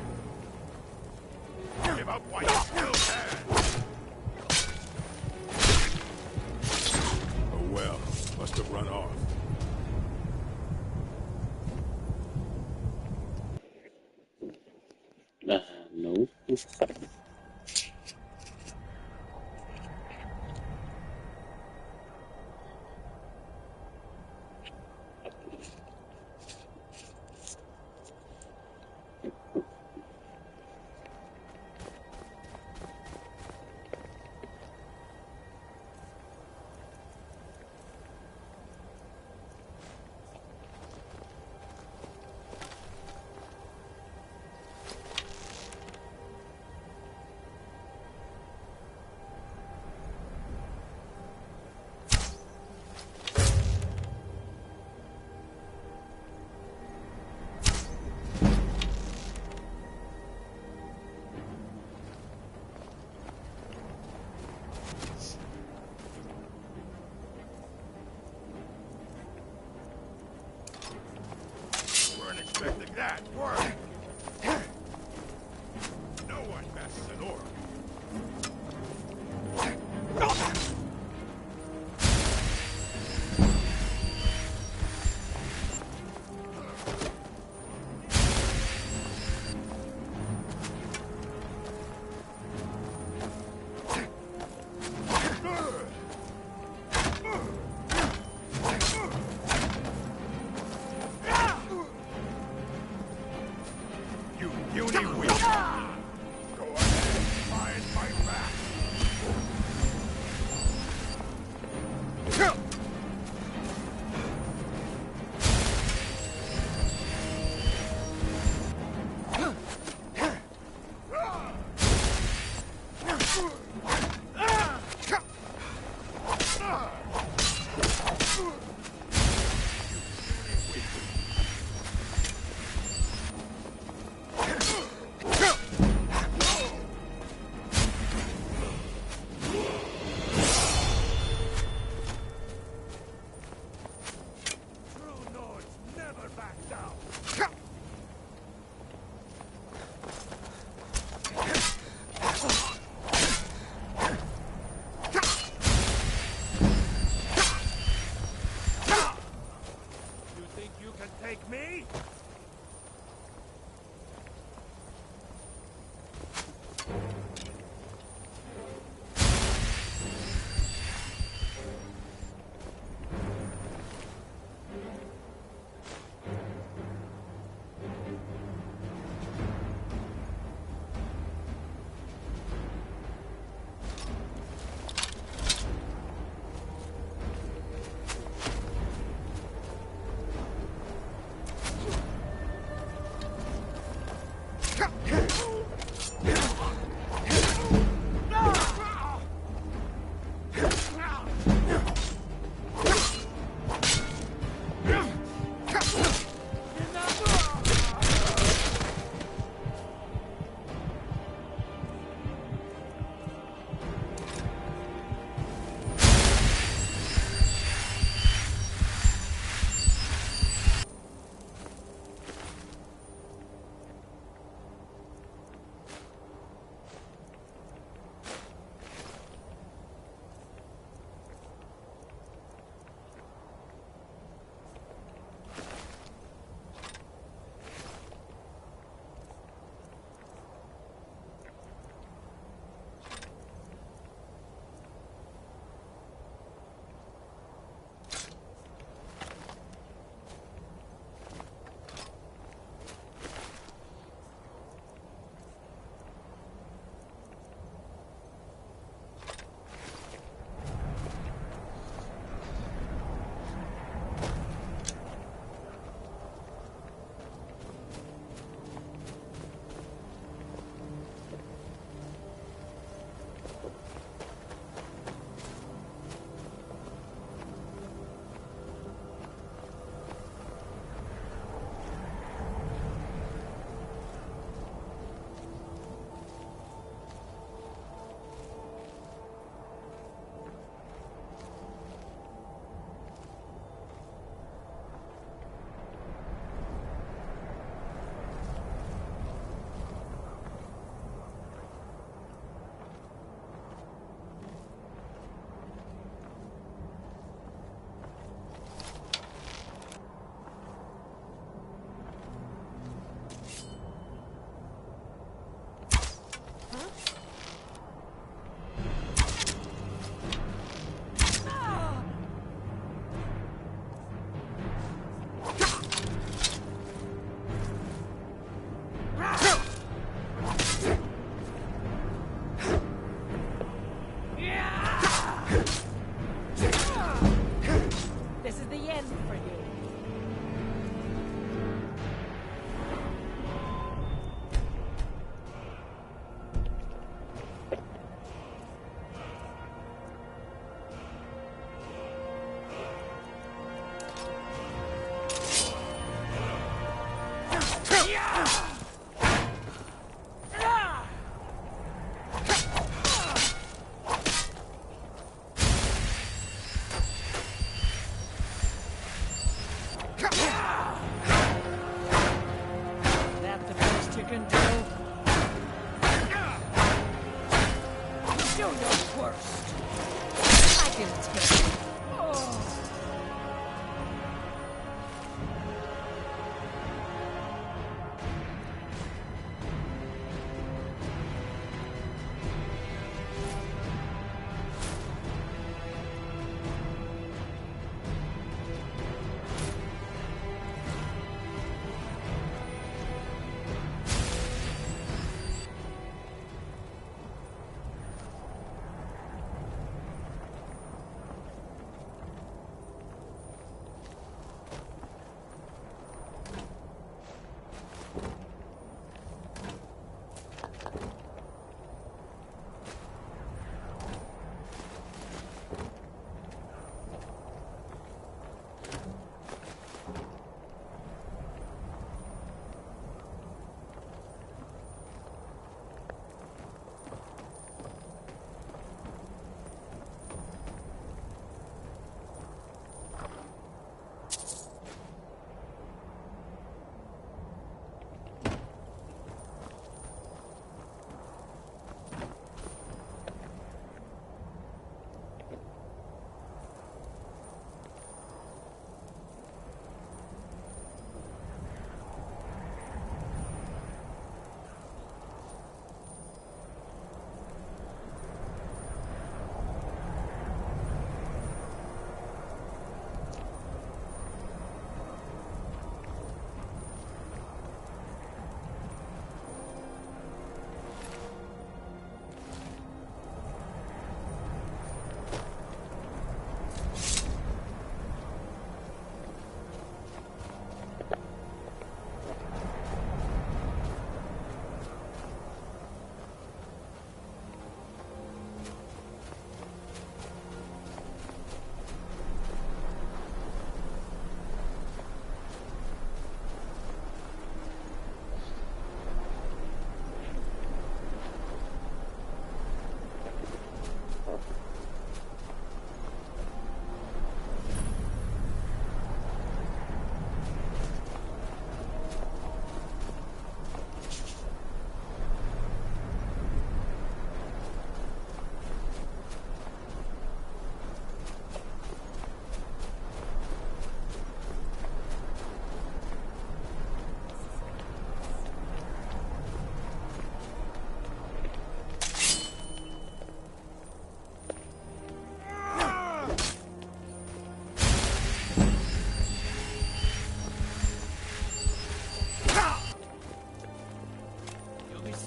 Give up while you still can. Oh well, must have run off. No. Weren't expecting that, were we? No one messes an orc. You puny weak. Go ahead, try and fight back. think you can take me?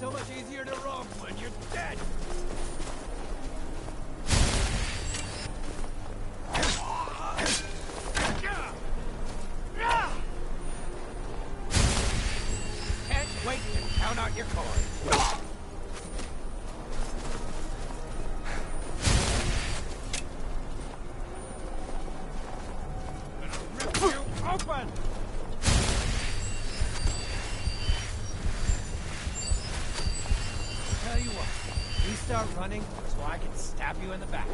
so much easier to rob when you're dead. Can't wait to count out your coin. Rip you open! Tell you what, you start running so I can stab you in the back.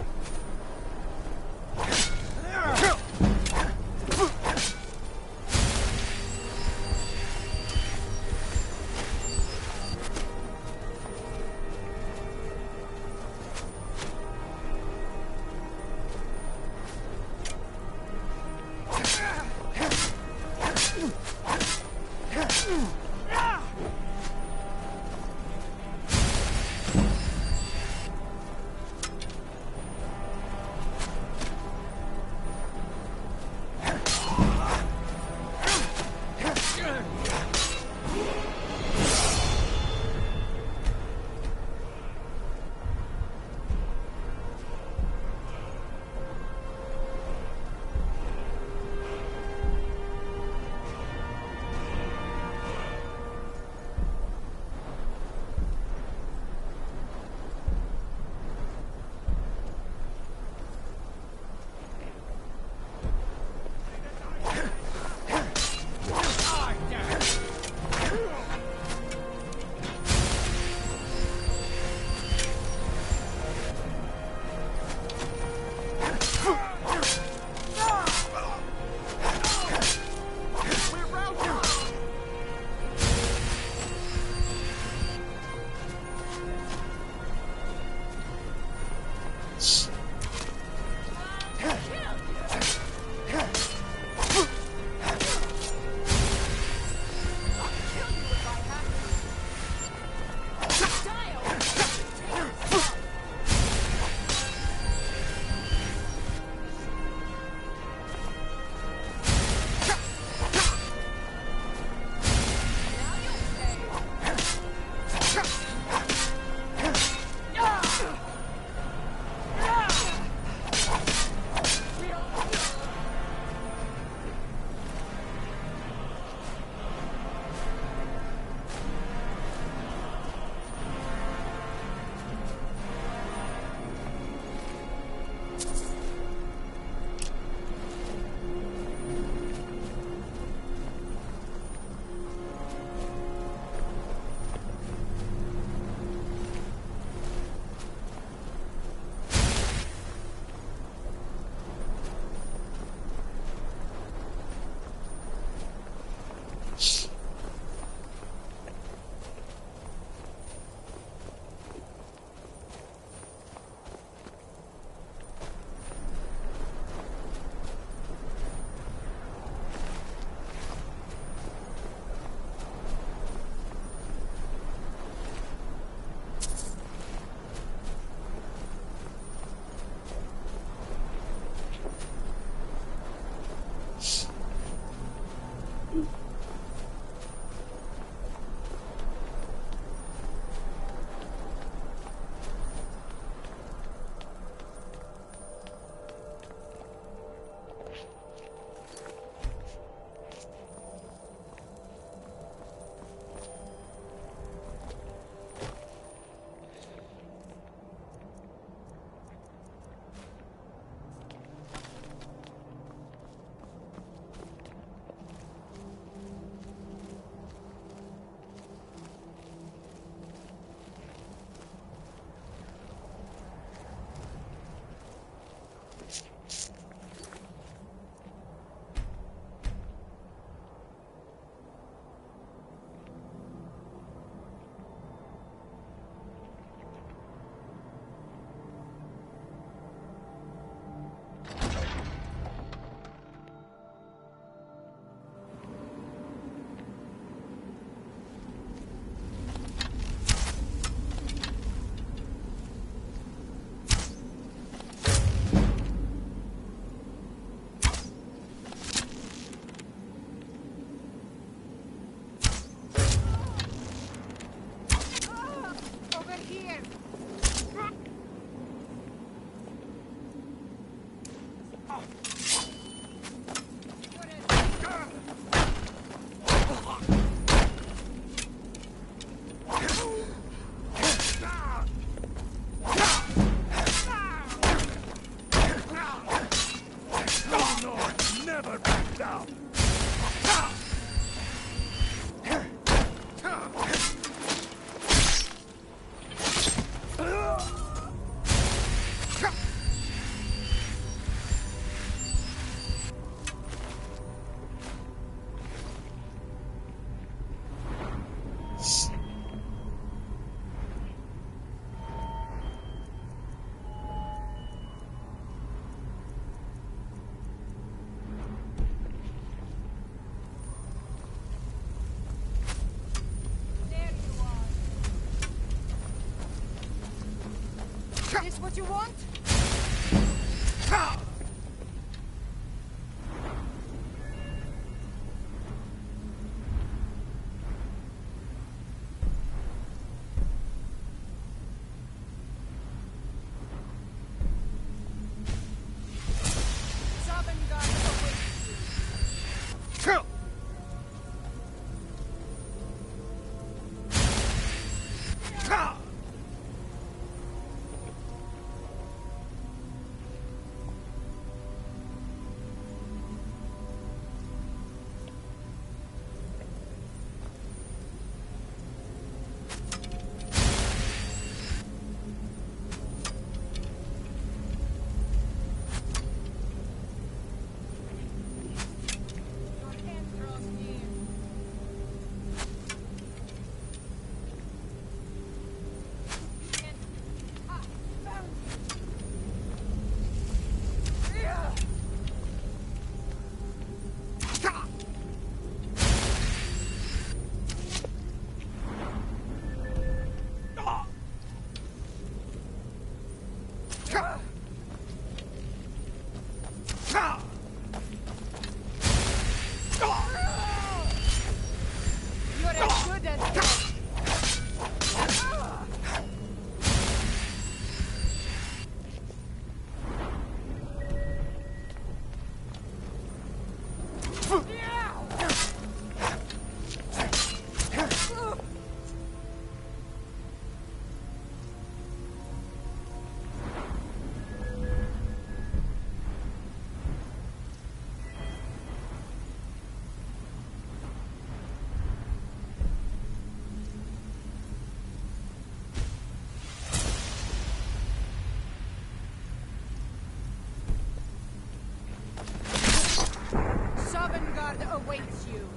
this what you want? Awaits you.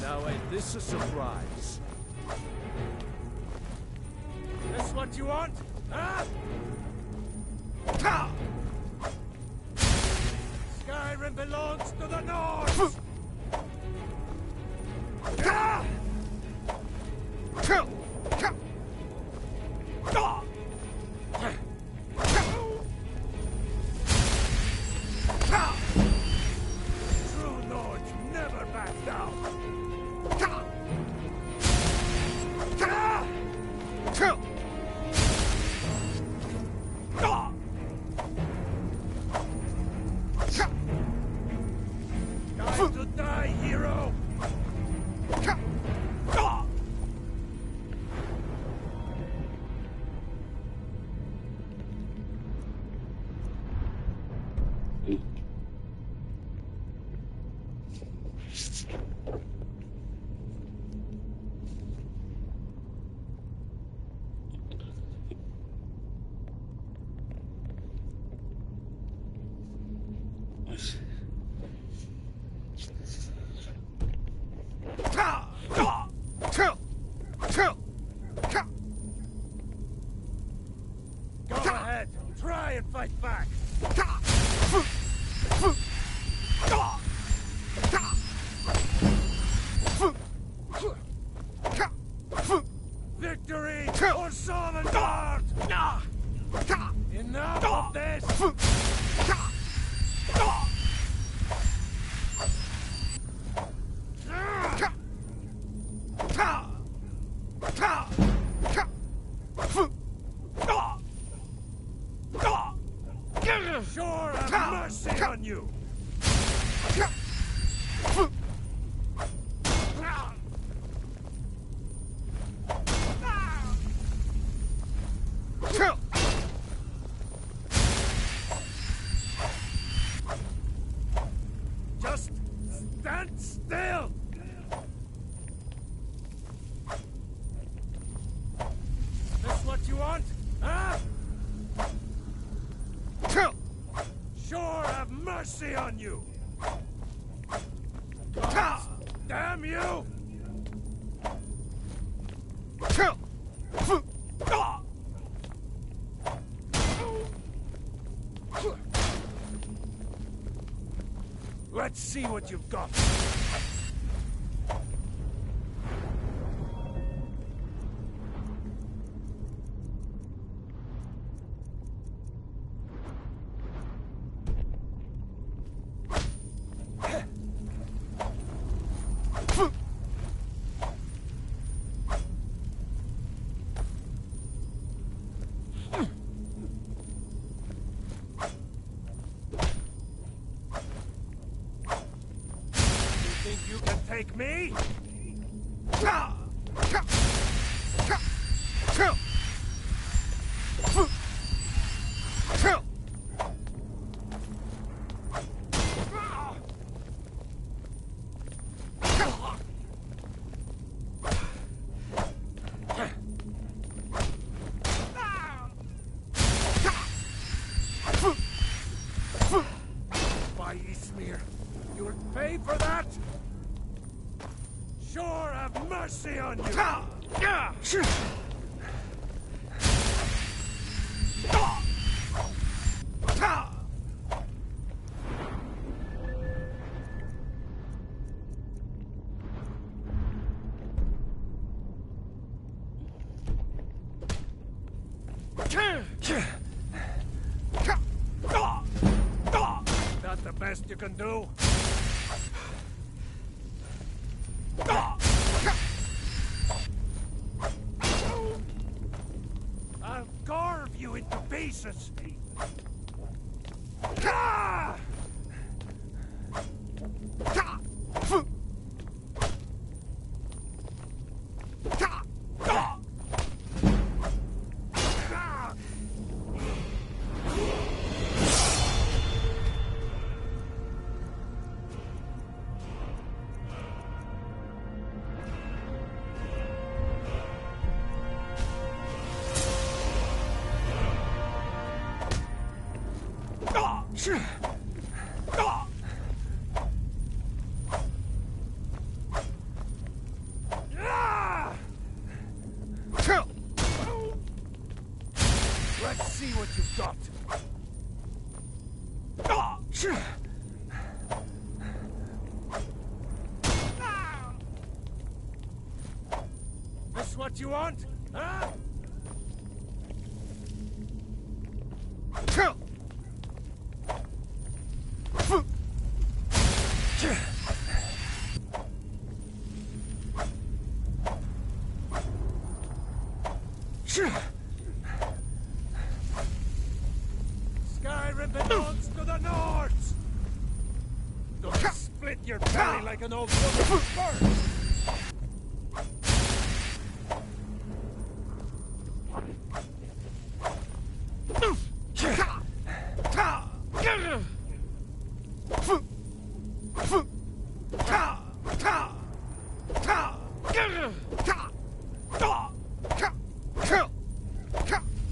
Now ain't this a surprise? This what you want? Huh? Skyrim belongs to the North! True Nords never back down! Time to die, hero! Go ahead, try and fight back! Victory or Sovngarde! Enough of this! Sure have mercy on you! Just stand still! This what you want? Huh? Sure have mercy on you! God damn you! Let's see what you've got. Think you can take me? By Eastmere, you'll pay for that? Sure have mercy on you! That the best you can do? I'll carve you into pieces! see what you've got. This what you want? Huh? Skyrim belongs to the Nords! Don't split your belly like an old woman's bird!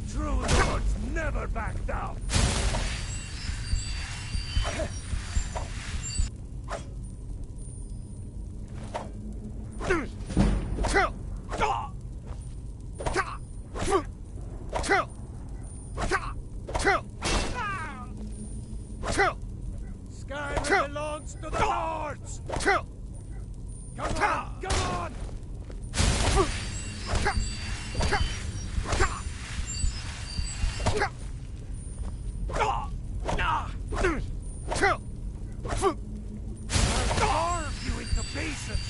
True Nords never back down! Skyrim belongs to the Nords! Come on, come on! I'll carve you into pieces!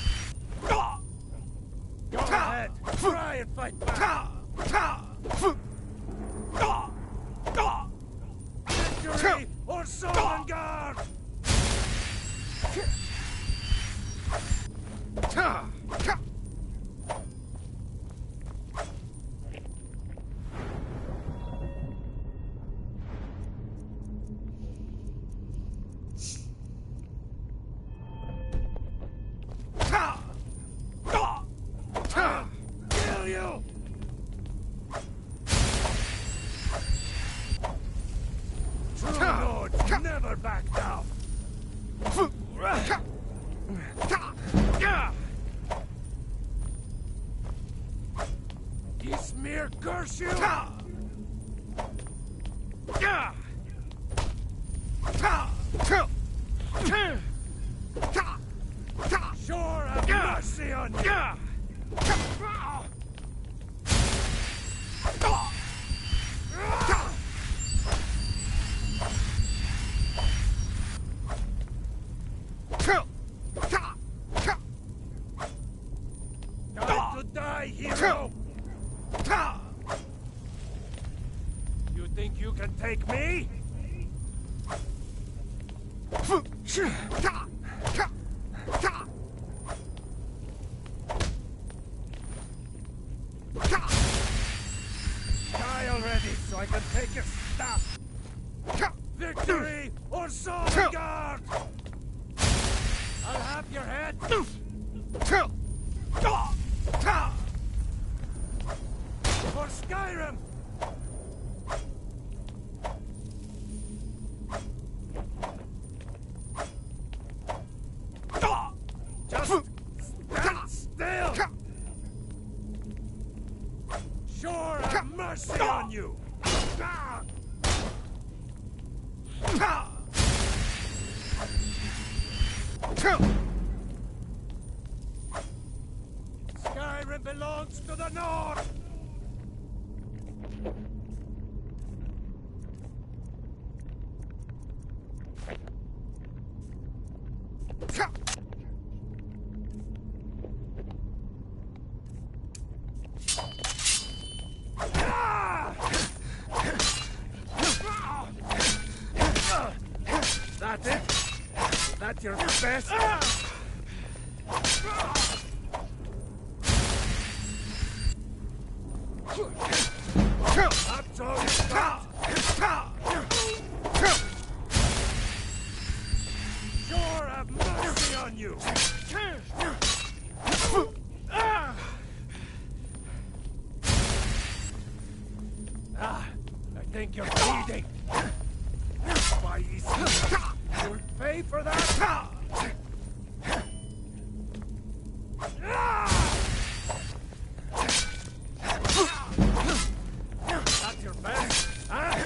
Go ahead, try and fight back! Victory or Sovngarde! Kill you! True Nords never back down! Ysmir curse you! Sure have mercy on you! Time to die, hero! You think you can take me? Die already so I can take your stuff! Victory or Sovngarde! I'll have your head! For Skyrim! Just stand still! Sure have mercy on you! Skyrim belongs to the North! That it? Is that your best? That's all you got? Sure have mercy on you! I think you're bleeding. Why, you'll pay for that? That's your best, huh?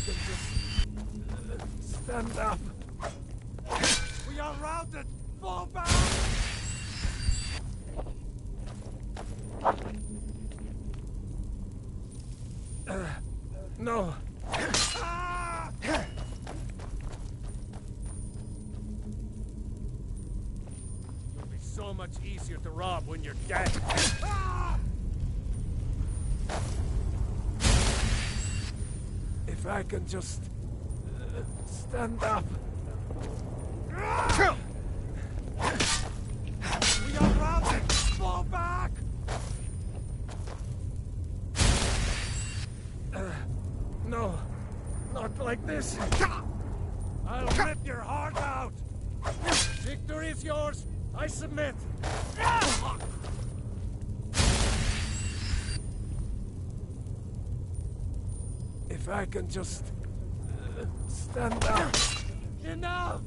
can just stand up. We are routed! Fall back! No. It'll be so much easier to rob when you're dead. If I can just stand up. We are routed! Fall back! No, not like this. I'll rip your heart out. Victory is yours. I submit. If I can just stand up. Enough!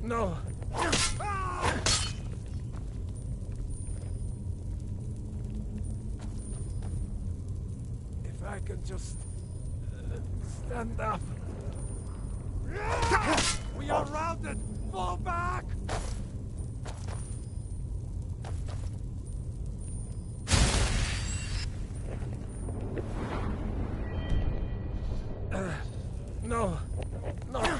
No. If I can just stand up. We are routed! Fall back! No. No.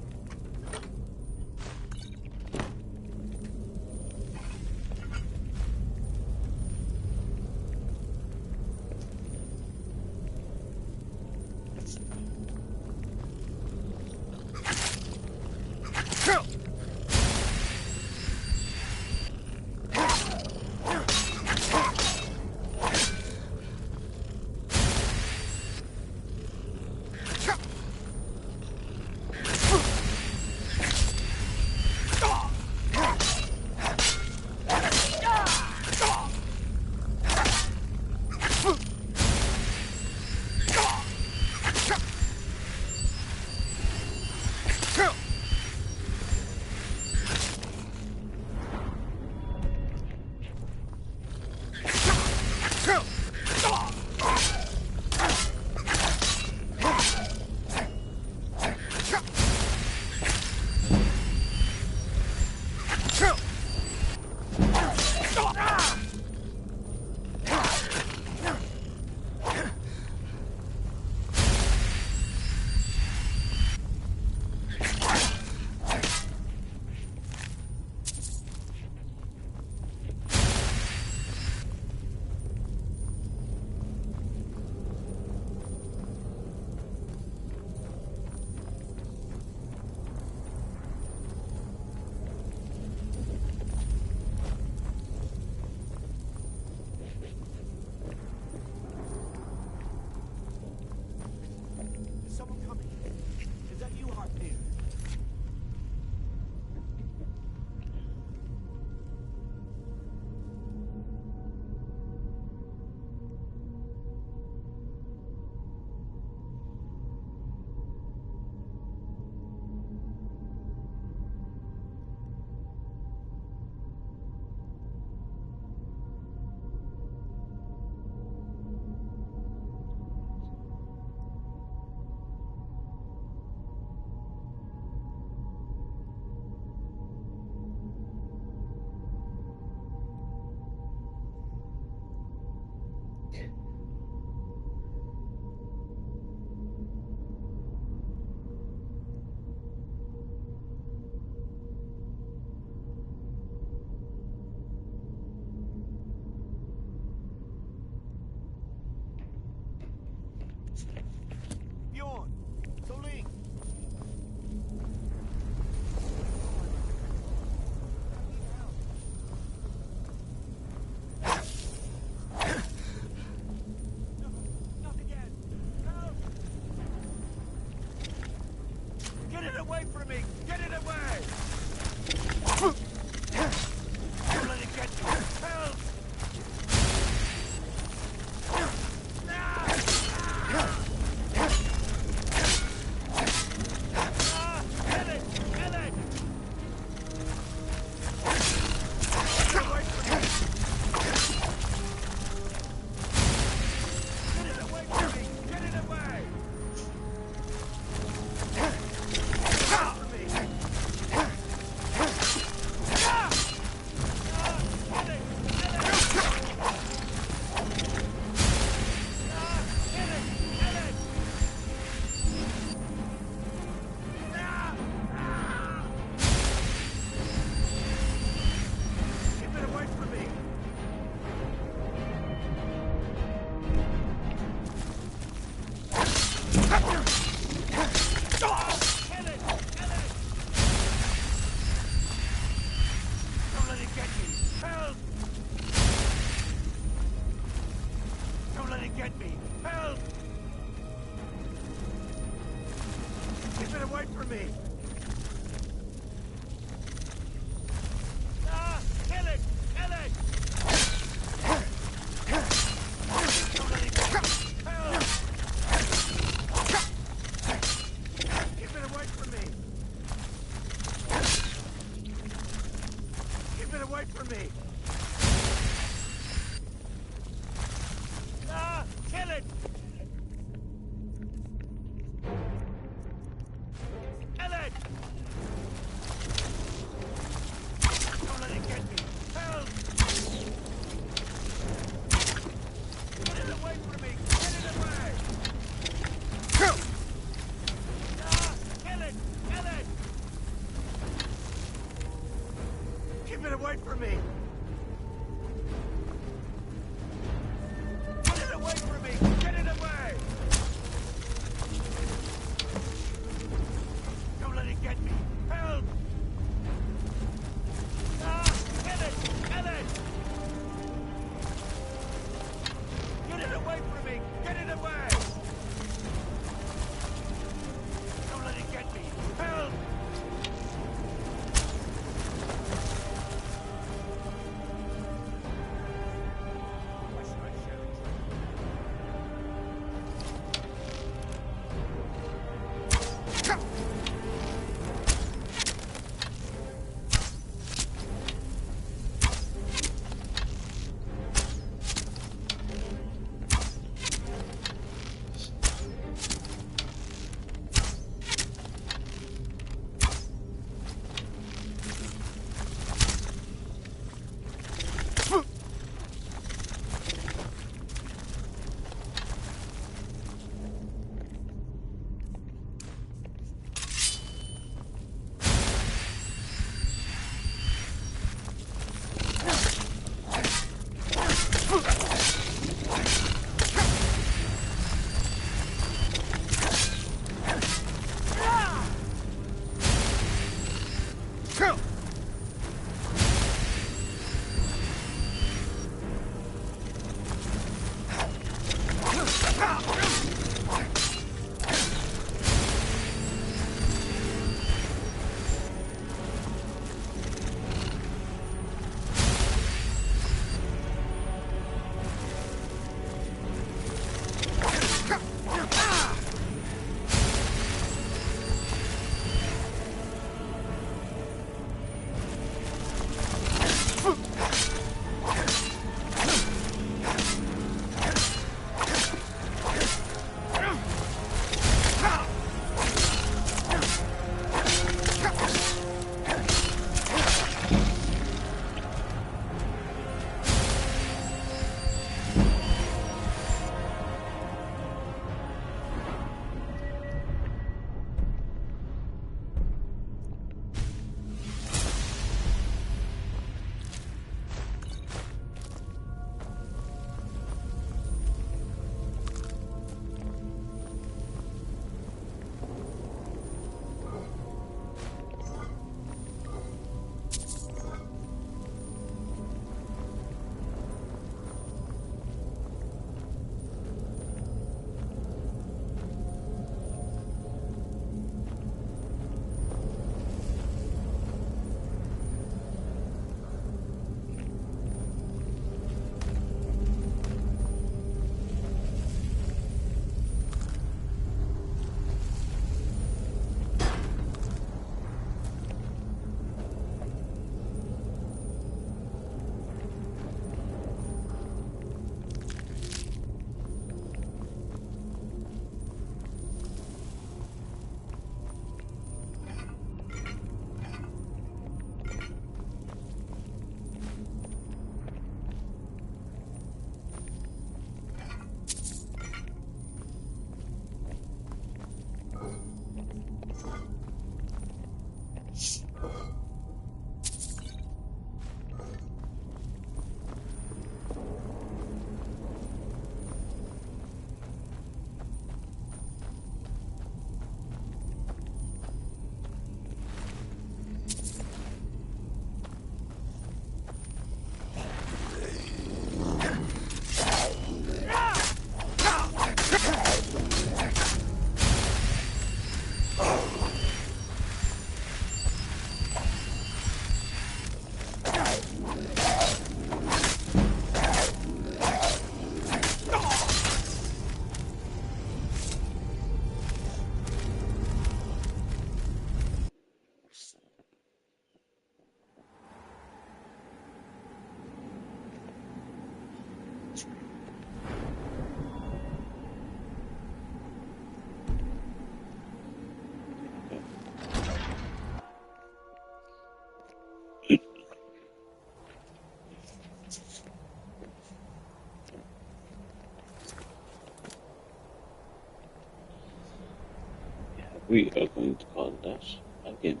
We are going to call that a game.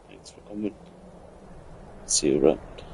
Thanks for coming. See you around.